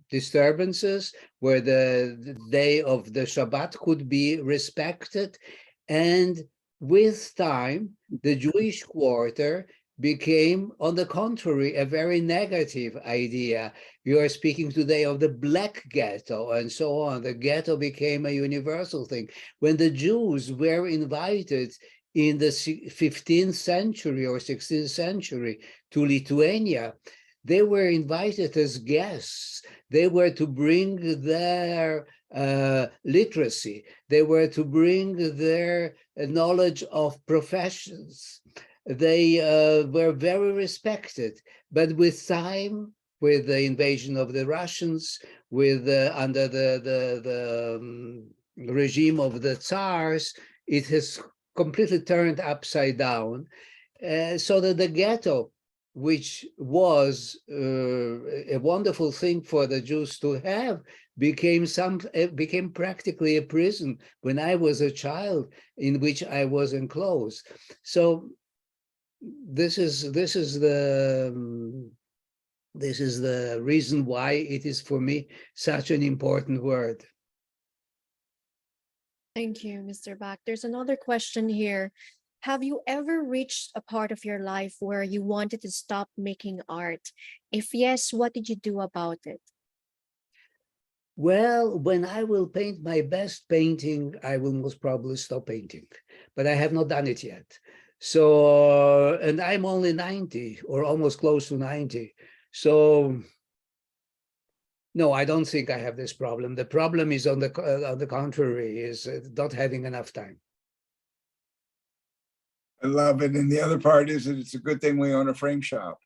disturbances, where the day of the Shabbat could be respected. And with time, the Jewish quarter became, on the contrary, a very negative idea. You are speaking today of the black ghetto and so on. The ghetto became a universal thing. When the Jews were invited in the 15th century or 16th century to Lithuania, they were invited as guests. They were to bring their literacy. They were to bring their knowledge of professions. They were very respected. But with time, with the invasion of the Russians, with under the regime of the Tsars, it has completely turned upside down, so that the ghetto, which was a wonderful thing for the Jews to have, became practically a prison when I was a child, in which I was enclosed. So this is the reason why it is for me such an important word. Thank you, Mr. Bach. There's another question here. Have you ever reached a part of your life where you wanted to stop making art? If yes, what did you do about it? Well, when I will paint my best painting, I will most probably stop painting, but I have not done it yet. So, and I'm only 90 or almost close to 90. So, no, I don't think I have this problem. The problem is on the contrary, is not having enough time. I love it. And the other part is that it's a good thing we own a frame shop.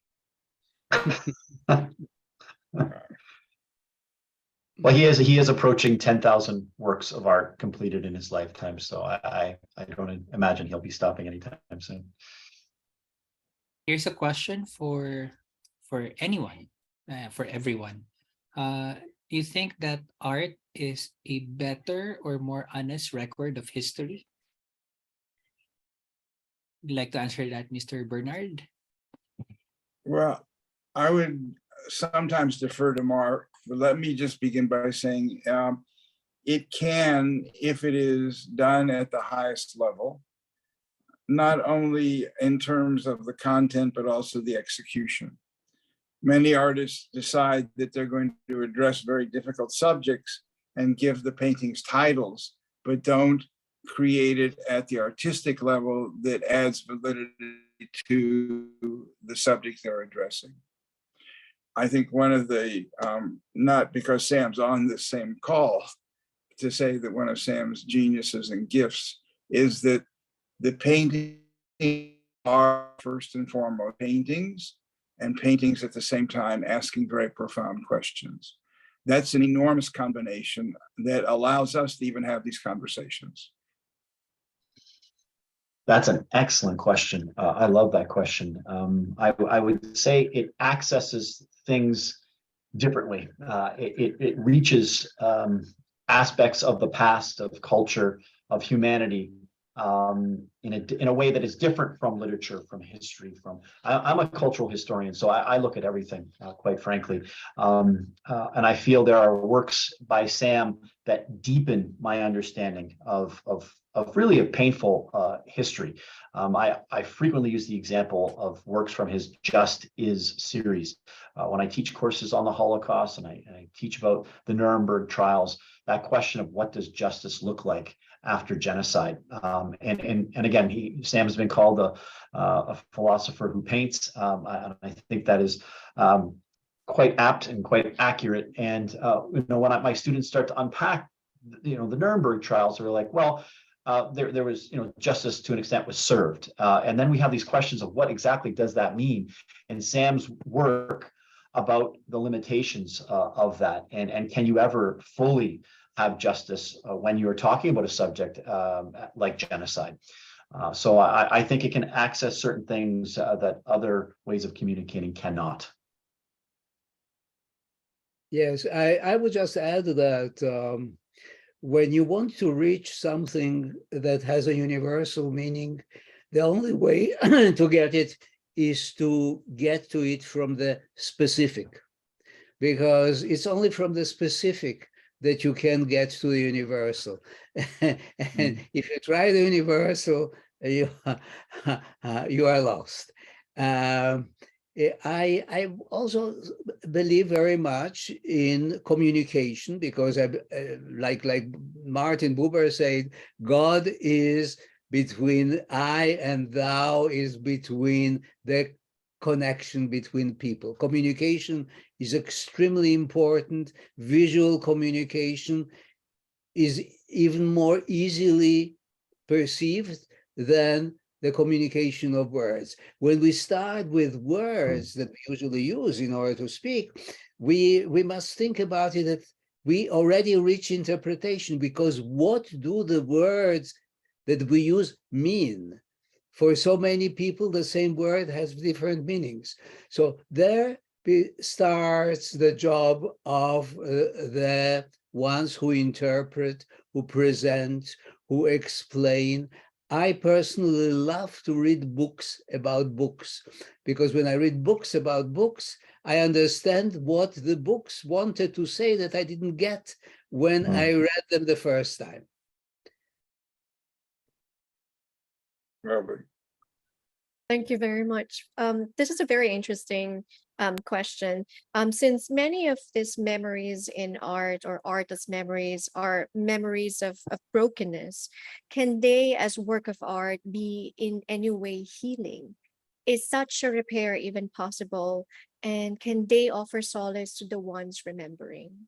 Well, he is approaching 10,000 works of art completed in his lifetime, so I don't imagine he'll be stopping anytime soon. Here's a question for anyone, for everyone. Do you think that art is a better or more honest record of history? Would you like to answer that, Mr. Bernard? Well, I would sometimes defer to Mark, but let me just begin by saying it can, if it is done at the highest level, not only in terms of the content, but also the execution. Many artists decide that they're going to address very difficult subjects and give the paintings titles, but don't create it at the artistic level that adds validity to the subject they're addressing. I think one of the, not because Sam's on the same call, to say that one of Sam's geniuses and gifts is that the paintings are first and foremost paintings, and paintings at the same time asking very profound questions. That's an enormous combination that allows us to even have these conversations. That's an excellent question. I love that question. I would say it accesses things differently. It reaches aspects of the past, of culture, of humanity in a way that is different from literature, from history. I'm a cultural historian, so I look at everything, quite frankly. And I feel there are works by Sam that deepen my understanding of really a painful history. I frequently use the example of works from his Just Is series. When I teach courses on the Holocaust and I teach about the Nuremberg trials, that question of what does justice look like after genocide. And again, Sam has been called a philosopher who paints. And I think that is quite apt and quite accurate. And when my students start to unpack, the Nuremberg trials, they're like, well, there was, justice to an extent was served. And then we have these questions of what exactly does that mean? And Sam's work about the limitations of that, and can you ever fully have justice when you're talking about a subject like genocide? So I think it can access certain things that other ways of communicating cannot. Yes, I would just add that when you want to reach something that has a universal meaning, the only way to get it is to get to it from the specific, because it's only from the specific that you can get to the universal. And if you try the universal, you are lost. I also believe very much in communication, because like Martin Buber said, God is between I and thou, is between the connection between people. Communication is extremely important. Visual communication is even more easily perceived than the communication of words. When we start with words that we usually use in order to speak, we must think about it that we already reach interpretation, because what do the words that we use mean? For so many people, the same word has different meanings. So there starts the job of the ones who interpret, who present, who explain. I personally love to read books about books, because when I read books about books, I understand what the books wanted to say that I didn't get when I read them the first time. Robert. Thank you very much. This is a very interesting question. Since many of these memories in art or artist memories are memories of brokenness, can they, as work of art, be in any way healing? Is such a repair even possible? And can they offer solace to the ones remembering?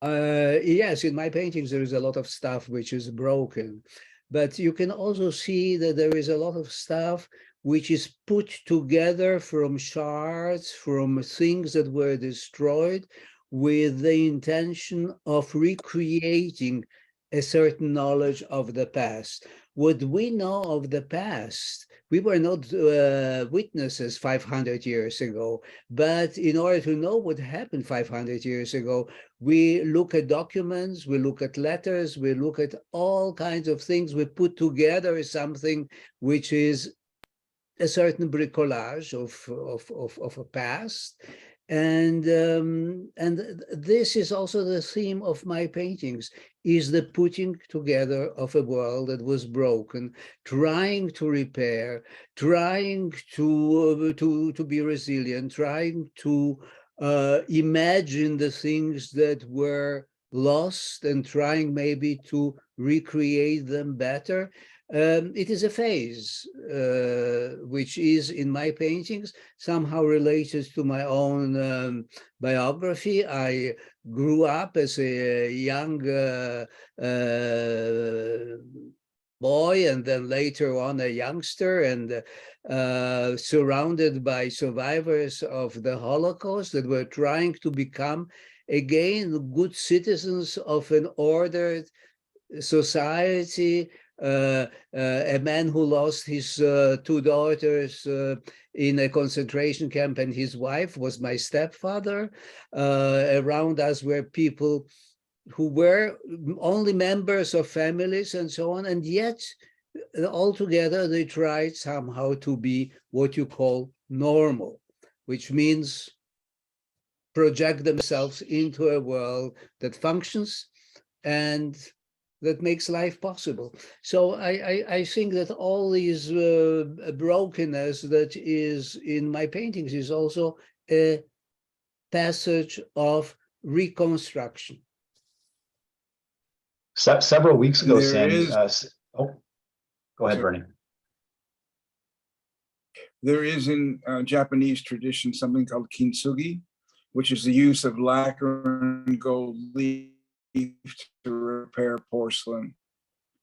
Yes, in my paintings, there is a lot of stuff which is broken. But you can also see that there is a lot of stuff which is put together from shards, from things that were destroyed, with the intention of recreating a certain knowledge of the past. What we know of the past, we were not witnesses 500 years ago, but in order to know what happened 500 years ago, we look at documents, we look at letters, we look at all kinds of things. We put together something which is a certain bricolage of a past. And this is also the theme of my paintings, is the putting together of a world that was broken, trying to repair, trying to be resilient, trying to imagine the things that were lost and trying maybe to recreate them better. It is a phase which is in my paintings somehow related to my own biography. I grew up as a young boy, and then later on a youngster, and surrounded by survivors of the Holocaust that were trying to become again good citizens of an ordered society. A man who lost his two daughters in a concentration camp, and his wife was my stepfather. Around us were people who were only members of families and so on, and yet altogether they tried somehow to be what you call normal, which means project themselves into a world that functions and that makes life possible. So I think that all these brokenness that is in my paintings is also a passage of reconstruction. Several weeks And ago, there Sam, is- oh, go ahead, Sorry. Bernie. There is in Japanese tradition something called kintsugi, which is the use of lacquer and gold leaf to repair porcelain,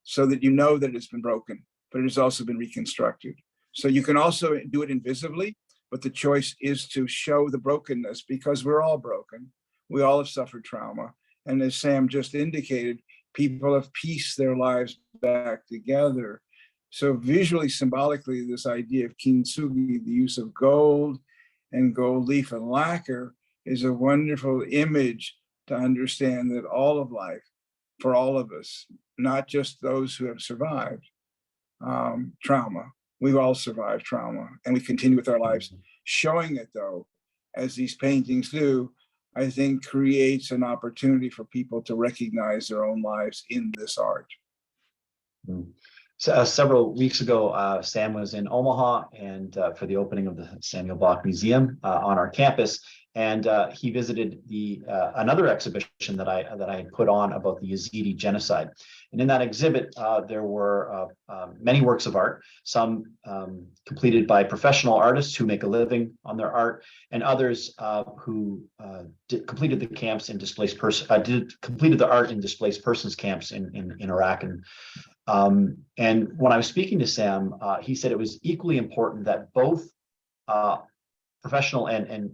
so that you know that it's been broken, but it has also been reconstructed. So you can also do it invisibly, but the choice is to show the brokenness, because we're all broken. We all have suffered trauma. And as Sam just indicated, people have pieced their lives back together. So visually, symbolically, this idea of kintsugi, the use of gold and gold leaf and lacquer, is a wonderful image to understand that all of life, for all of us, not just those who have survived trauma, we've all survived trauma, and we continue with our lives. Showing it, though, as these paintings do, I think creates an opportunity for people to recognize their own lives in this art. So, several weeks ago, Sam was in Omaha and for the opening of the Samuel Bak Museum on our campus, and he visited the another exhibition that I had put on about the Yazidi genocide. And in that exhibit, there were many works of art, some completed by professional artists who make a living on their art, and others who completed the camps in displaced completed the art in displaced persons camps in Iraq. And when I was speaking to Sam, he said it was equally important that both professional and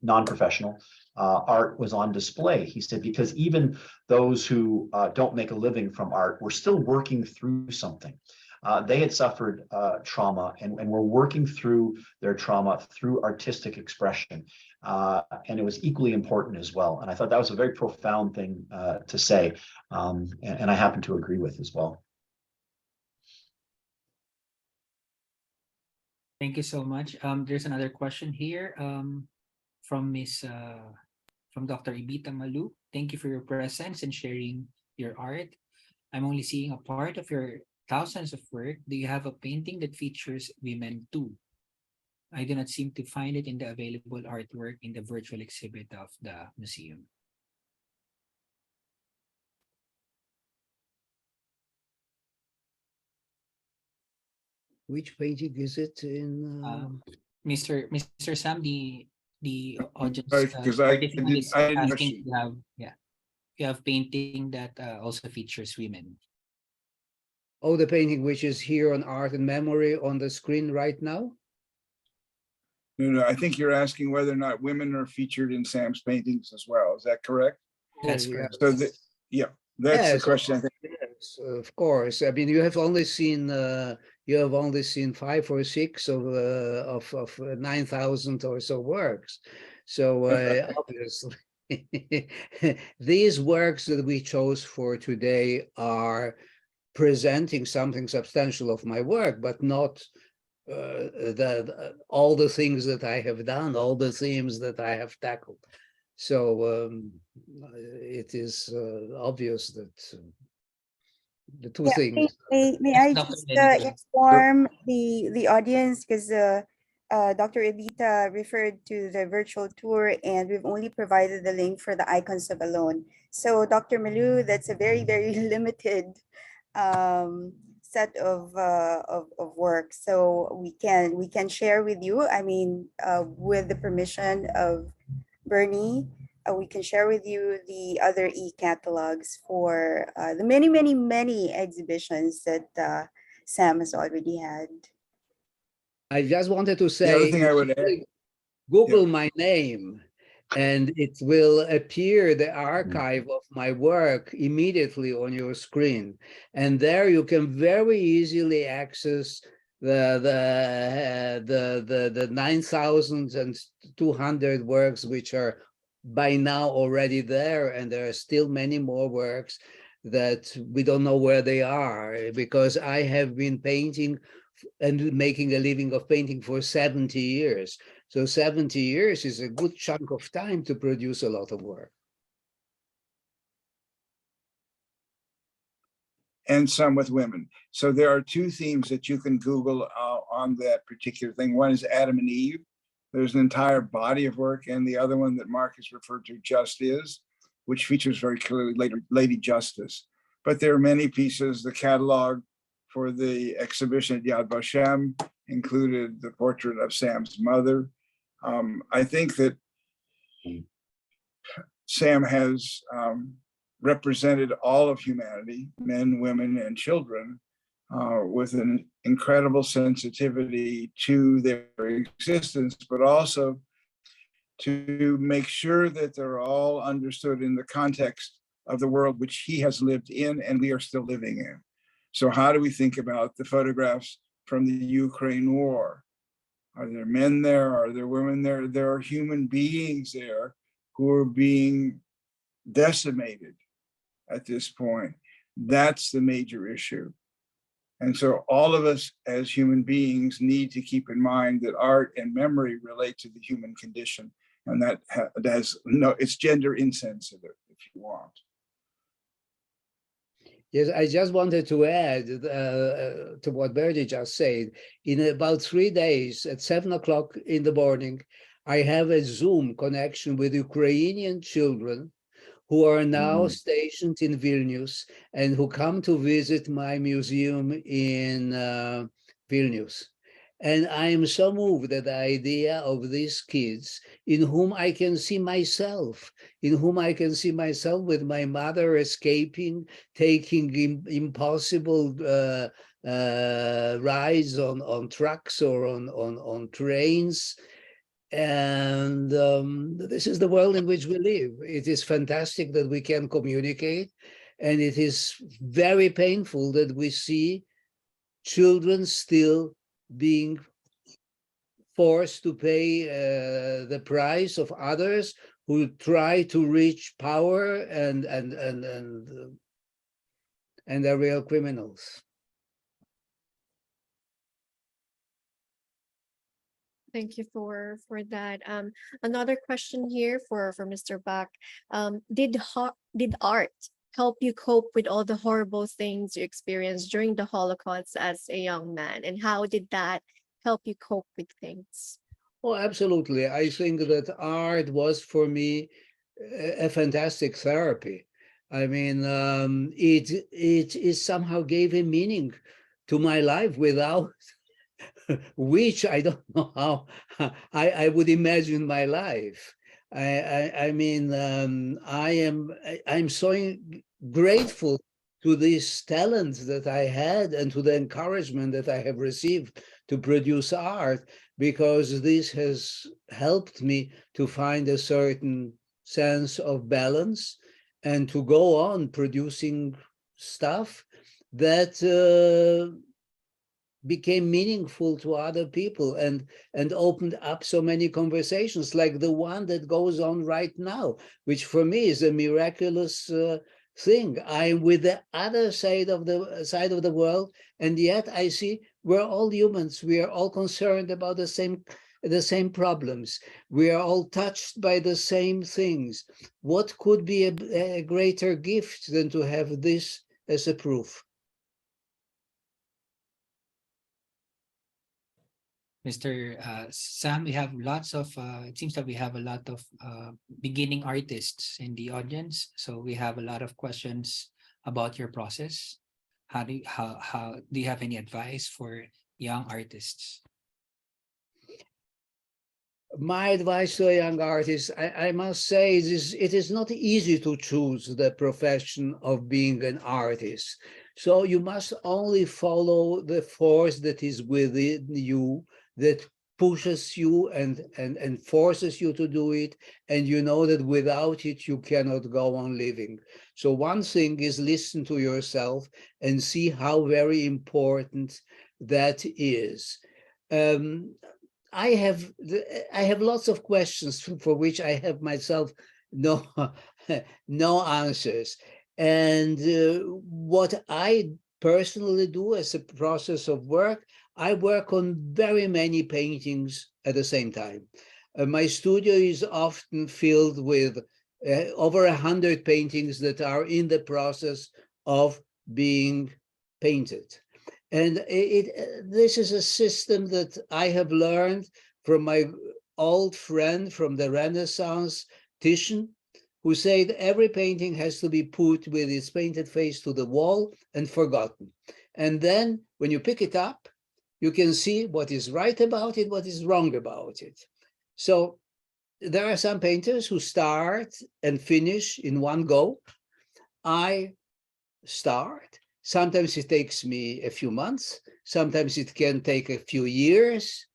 non-professional art was on display. He said, because even those who don't make a living from art were still working through something. They had suffered trauma and were working through their trauma through artistic expression. And it was equally important as well. And I thought that was a very profound thing to say. And I happen to agree with as well. Thank you so much. There's another question here from from Dr. Ibita Malu. Thank you for your presence and sharing your art. I'm only seeing a part of your thousands of work. Do you have a painting that features women too? I do not seem to find it in the available artwork in the virtual exhibit of the museum. Which painting is it in? Mr. Sam, the audience Right, because I participant is didn't asking rush to have, yeah, you have painting that also features women. Oh, the painting which is here on Art and Memory on the screen right now? No, I think you're asking whether or not women are featured in Sam's paintings as well. Is that correct? That's Oh, correct. So, yeah, that's the Yes, question. I think. yes, of course. I mean, you have only seen 5 or 6 of 9,000 or so works. So obviously, these works that we chose for today are presenting something substantial of my work, but not all the things that I have done, all the themes that I have tackled. So it is obvious that the two Yeah, things. may Yes, I Dr. just Benito. inform the audience, because Dr. Evita referred to the virtual tour and we've only provided the link for the icons of alone. So Dr. Malu, that's a very, very limited set of work. So we can share with you. I mean, with the permission of Bernie, we can share with you the other e-catalogs for the many exhibitions that Sam has already had. I just wanted to The other say, thing I would add, Google my name, and it will appear the archive of my work immediately on your screen. And there you can very easily access the 9,200 works which are by now already there, and there are still many more works that we don't know where they are, because I have been painting and making a living of painting for 70 years. So 70 years is a good chunk of time to produce a lot of work. and some with women. So there are two themes that you can Google on that particular thing. One is Adam and Eve. There's an entire body of work, and the other one that Mark has referred to, Just Is, which features very clearly Lady Justice. But there are many pieces. The catalog for the exhibition at Yad Vashem included the portrait of Sam's mother. I think that Sam has represented all of humanity, men, women, and children, with an incredible sensitivity to their existence, but also to make sure that they're all understood in the context of the world which he has lived in and we are still living in. So how do we think about the photographs from the Ukraine war? Are there men there? Are there women there? There are human beings there who are being decimated at this point. That's the major issue. And so all of us as human beings need to keep in mind that art and memory relate to the human condition. And that has no, it's gender insensitive, if you want. Yes, I just wanted to add to what Bertie just said. In about 3 days at 7 o'clock in the morning, I have a Zoom connection with Ukrainian children who are now stationed in Vilnius and who come to visit my museum in Vilnius. And I am so moved at the idea of these kids in whom I can see myself, with my mother escaping, taking impossible rides on trucks or on trains. And this is the world in which we live. It is fantastic that we can communicate, and it is very painful that we see children still being forced to pay the price of others who try to reach power and are real criminals. Thank you for that. Another question here for Mr. Bak. Did art help you cope with all the horrible things you experienced during the Holocaust as a young man? And how did that help you cope with things? Oh, absolutely. I think that art was for me a fantastic therapy. I mean, it somehow gave a meaning to my life without which I don't know how I would imagine my life. I mean, I'm so grateful to this talent that I had and to the encouragement that I have received to produce art, because this has helped me to find a certain sense of balance and to go on producing stuff that became meaningful to other people and opened up so many conversations, like the one that goes on right now, which for me is a miraculous thing. I'm with the other side of the world, and yet I see we're all humans. We are all concerned about the same problems. We are all touched by the same things. What could be a greater gift than to have this as a proof? Mr. Sam, we have lots of, it seems that we have a lot of beginning artists in the audience. So we have a lot of questions about your process. how do you have any advice for young artists? My advice to a young artist, I must say, it is not easy to choose the profession of being an artist. So you must only follow the force that is within you, that pushes you and forces you to do it. And you know that without it, you cannot go on living. So one thing is listen to yourself and see how very important that is. Um, I have lots of questions for which I have myself no no answers. And what I personally do as a process of work, I work on very many paintings at the same time. My studio is often filled with over 100 paintings that are in the process of being painted. And this is a system that I have learned from my old friend from the Renaissance, Titian, who said every painting has to be put with its painted face to the wall and forgotten. And then when you pick it up, you can see what is right about it, what is wrong about it. So there are some painters who start and finish in one go. I start. Sometimes it takes me a few months. Sometimes it can take a few years.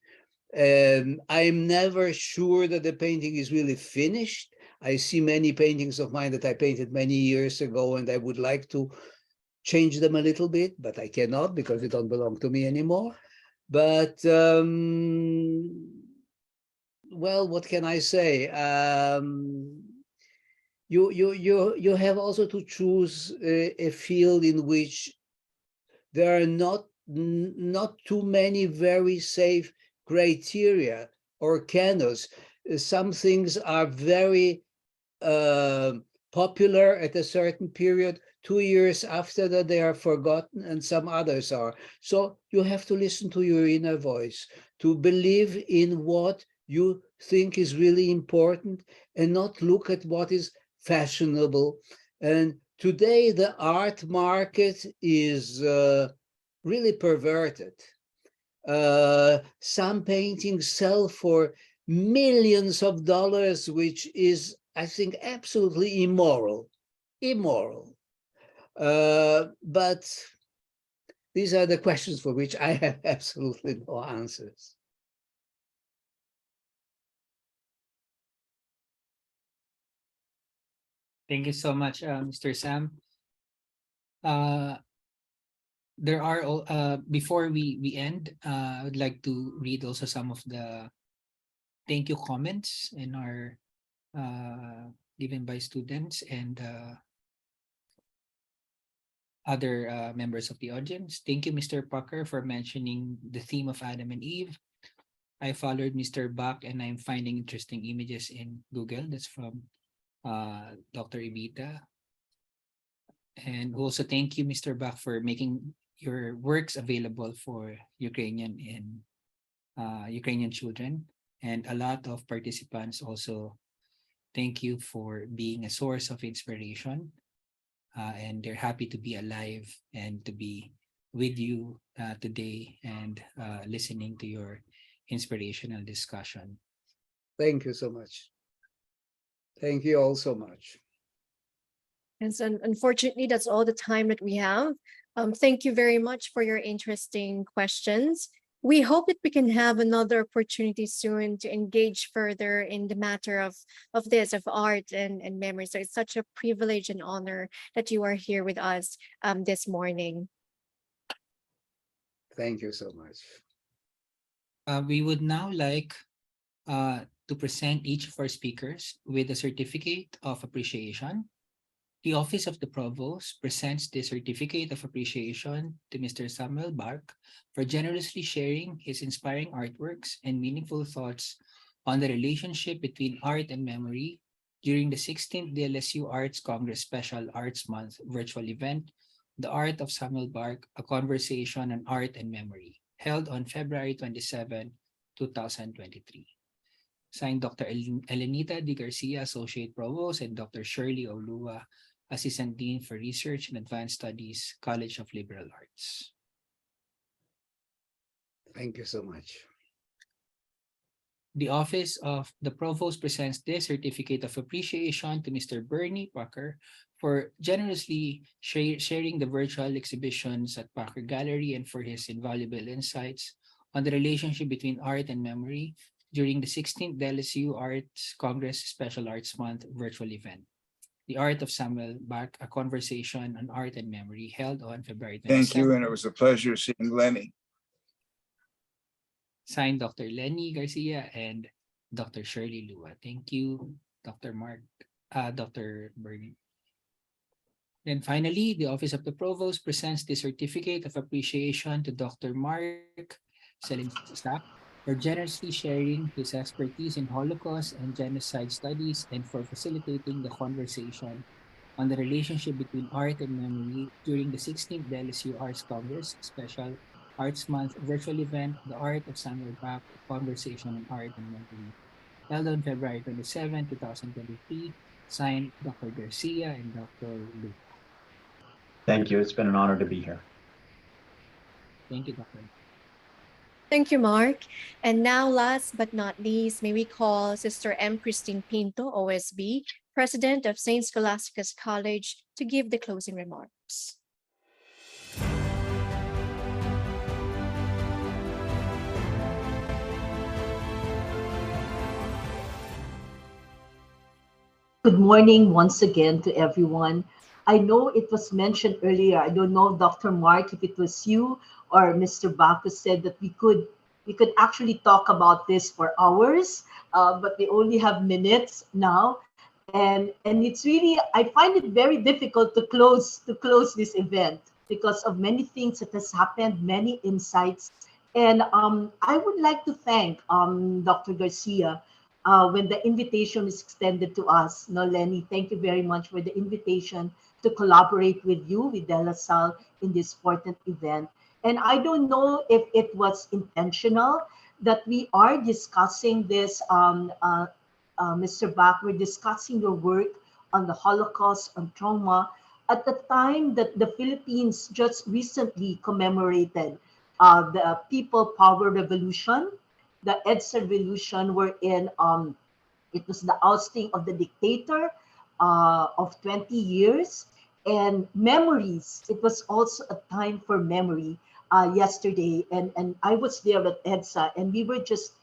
I'm never sure that the painting is really finished. I see many paintings of mine that I painted many years ago, and I would like to change them a little bit, but I cannot because they don't belong to me anymore. But well, what can I say? You have also to choose a field in which there are not too many very safe criteria or canons. Some things are very popular at a certain period. 2 years after that, they are forgotten, and some others are. So you have to listen to your inner voice, to believe in what you think is really important, and not look at what is fashionable. And today, the art market is really perverted. Some paintings sell for millions of dollars, which is, I think, absolutely immoral. Immoral. But these are the questions for which I have absolutely no answers. Thank you so much, Mr. Sam. There are before we end, I would like to read also some of the thank you comments in our given by students and other members of the audience. Thank you, Mr. Pucker, for mentioning the theme of Adam and Eve. I followed Mr. Bak and I'm finding interesting images in Google. That's from Dr. Ibita. And also thank you, Mr. Bak, for making your works available for Ukrainian and Ukrainian children. And a lot of participants also thank you for being a source of inspiration. And they're happy to be alive and to be with you today and listening to your inspirational discussion. Thank you so much. Thank you all so much. And so unfortunately, that's all the time that we have. Thank you very much for your interesting questions. We hope that we can have another opportunity soon to engage further in the matter of art and memory. So it's such a privilege and honor that you are here with us this morning. Thank you so much. We would now like to present each of our speakers with a certificate of appreciation. The Office of the Provost presents the Certificate of Appreciation to Mr. Samuel Bak for generously sharing his inspiring artworks and meaningful thoughts on the relationship between art and memory during the 16th DLSU Arts Congress Special Arts Month virtual event, The Art of Samuel Bak, A Conversation on Art and Memory, held on February 27, 2023. Signed Dr. Elenita D. Garcia, Associate Provost, and Dr. Shirley Olua, Assistant Dean for Research and Advanced Studies, College of Liberal Arts. Thank you so much. The Office of the Provost presents this certificate of appreciation to Mr. Bernie Parker for generously sharing the virtual exhibitions at Parker Gallery and for his invaluable insights on the relationship between art and memory during the 16th DLSU Arts Congress Special Arts Month virtual event. The Art of Samuel Bak, a conversation on art and memory held on February 27th. Thank you, and it was a pleasure seeing Lenny. Signed Dr. Lenny Garcia and Dr. Shirley Lua. Thank you, Dr. Dr. Bernie. Then finally, the Office of the Provost presents the Certificate of Appreciation to Dr. Mark Salinsak for generously sharing his expertise in Holocaust and genocide studies and for facilitating the conversation on the relationship between art and memory during the 16th DLSU Arts Congress Special Arts Month virtual event, The Art of Samuel Bak, Conversation on Art and Memory, held on February 27, 2023, signed Dr. Garcia and Dr. Lu. Thank you. It's been an honor to be here. Thank you, Dr. Thank you, Mark. And now, last but not least, may we call Sister M. Christine Pinto, OSB, President of St. Scholastica's College, to give the closing remarks. Good morning once again to everyone. I know it was mentioned earlier. I don't know, Dr. Mark, if it was you or Mr. Bacchus said that we could actually talk about this for hours, but we only have minutes now. And it's really, I find it very difficult to close this event because of many things that has happened, many insights. And I would like to thank Dr. Garcia when the invitation is extended to us. No, Lenny, thank you very much for the invitation to collaborate with you, with De La Salle, in this important event. And I don't know if it was intentional that we are discussing this, Mr. Bak, we're discussing your work on the Holocaust, on trauma, at the time that the Philippines just recently commemorated the People Power Revolution, the EDSA Revolution, wherein it was the ousting of the dictator of 20 years, and memories. It was also a time for memory yesterday, and I was there at EDSA, and we were just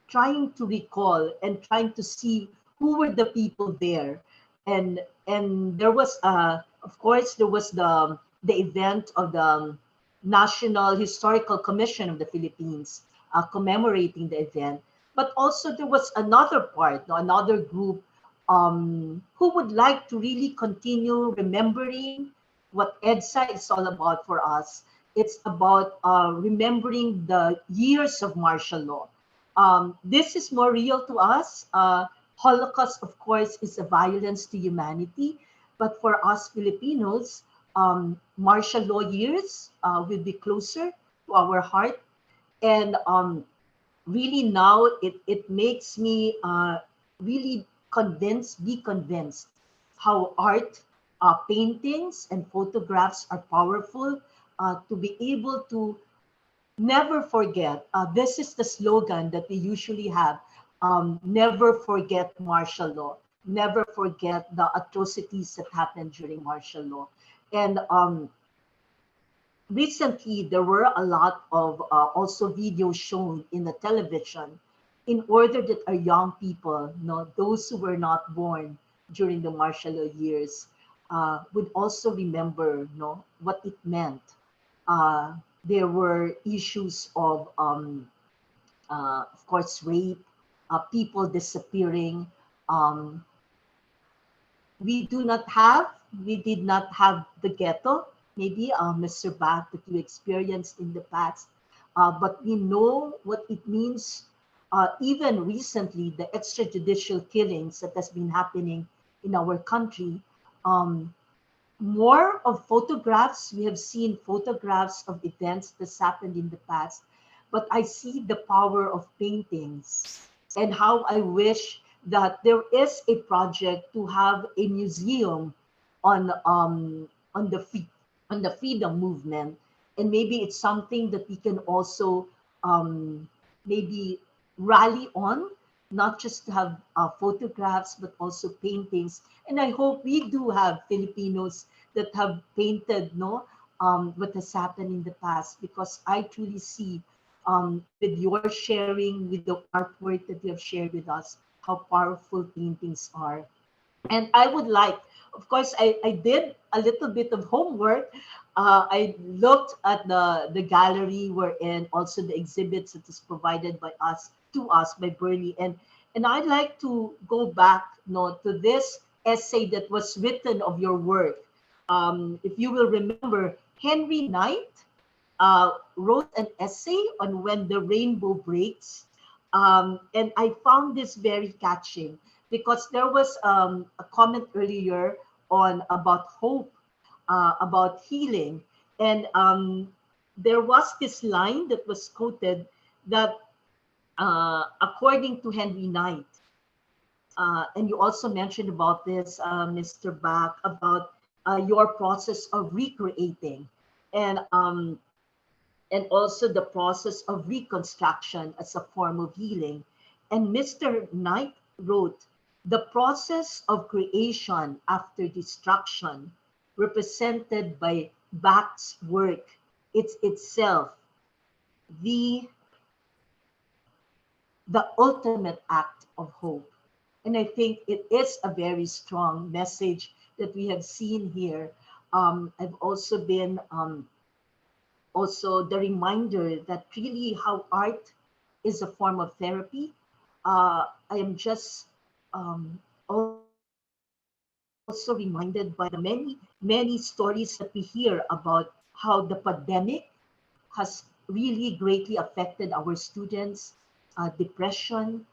trying to recall and trying to see who were the people there, and there was of course there was the event of the National Historical Commission of the Philippines commemorating the event, but also there was another part, another group who would like to really continue remembering what EDSA is all about for us. It's about remembering the years of martial law. This is more real to us. Holocaust, of course, is a violence to humanity, but for us Filipinos, martial law years will be closer to our heart. And really now it makes me really be convinced how art, paintings and photographs are powerful to be able to never forget. This is the slogan that we usually have. Never forget martial law. Never forget the atrocities that happened during martial law. And recently, there were a lot of also videos shown in the television in order that our young people, those who were not born during the martial law years, would also remember what it meant. There were issues of course, rape, people disappearing. We did not have the ghetto, maybe Mr. Bak, that you experienced in the past, but we know what it means. Even recently, the extrajudicial killings that has been happening in our country. More of photographs. We have seen photographs of events that's happened in the past, but I see the power of paintings and how I wish that there is a project to have a museum on the freedom movement, and maybe it's something that we can also maybe rally on, not just to have photographs but also paintings. And I hope we do have Filipinos that have painted, no, what has happened in the past, because I truly see with your sharing, with the artwork that you have shared with us, how powerful paintings are. And I would like, of course, I did a little bit of homework. I looked at the gallery we're in, also the exhibits that is provided by us, to us by Bernie. And I'd like to go back, to this essay that was written of your work. If you will remember, Henry Knight wrote an essay on When the Rainbow Breaks. And I found this very catching, because there was a comment earlier on about hope, about healing. And there was this line that was quoted that, according to Henry Knight, and you also mentioned about this, Mr. Bak, about your process of recreating. And and also the process of reconstruction as a form of healing. And Mr. Knight wrote, the process of creation after destruction, represented by Bach's work, it's itself the, the ultimate act of hope. And I think it is a very strong message that we have seen here. I've also been also the reminder that really how art is a form of therapy. I am just also reminded by the many stories that we hear about how the pandemic has really greatly affected our students, depression.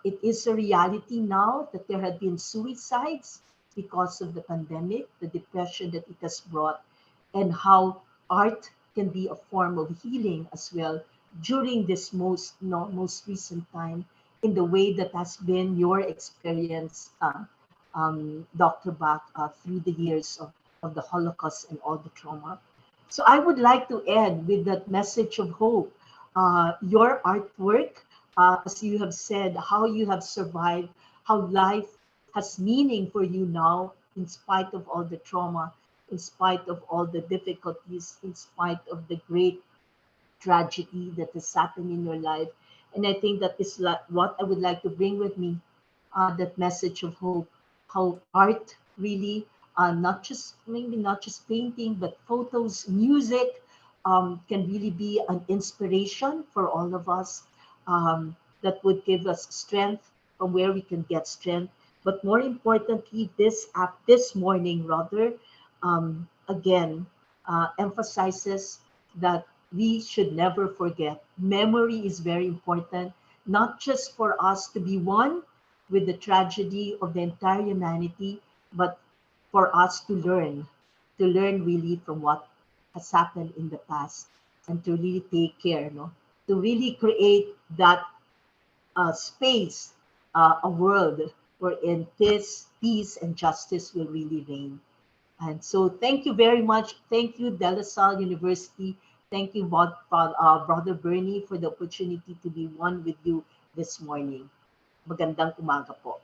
It is a reality now that there have been suicides because of the pandemic, the depression that it has brought, and how art can be a form of healing as well during this most recent time, in the way that has been your experience, Dr. Bach, through the years of the Holocaust and all the trauma. So I would like to end with that message of hope. Your artwork, as you have said, how you have survived, how life has meaning for you now, in spite of all the trauma, in spite of all the difficulties, in spite of the great tragedy that has happened in your life. And I think that is what I would like to bring with me, that message of hope, how art really, not just, maybe not just painting, but photos, music, can really be an inspiration for all of us, that would give us strength from where we can get strength. But more importantly, this morning rather, again, emphasizes that we should never forget. Memory is very important, not just for us to be one with the tragedy of the entire humanity, but for us to learn really from what has happened in the past, and to really take care, no? To really create that space, a world wherein peace and justice will really reign. And so thank you very much. Thank you, De La Salle University. Thank you, Brother Bernie, for the opportunity to be one with you this morning. Magandang umaga po.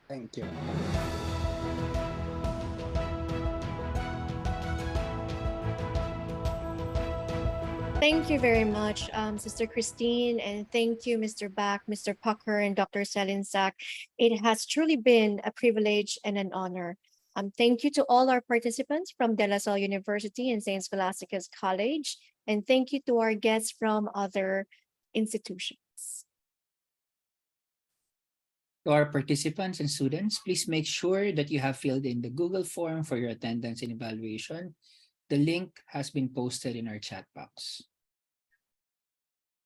Thank you. Thank you very much, Sister Christine, and thank you, Mr. Bak, Mr. Pucker, and Dr. Salinsak. It has truly been a privilege and an honor. Thank you to all our participants from De La Salle University and St. Scholastica's College, and thank you to our guests from other institutions. To our participants and students, please make sure that you have filled in the Google form for your attendance and evaluation. The link has been posted in our chat box.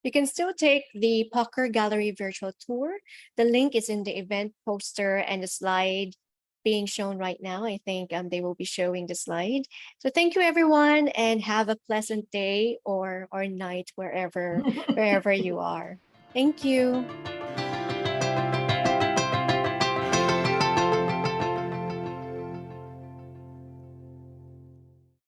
You can still take the Pucker Gallery virtual tour. The link is in the event poster and the slide being shown right now. I think they will be showing the slide. So thank you, everyone, and have a pleasant day or night wherever you are. Thank you.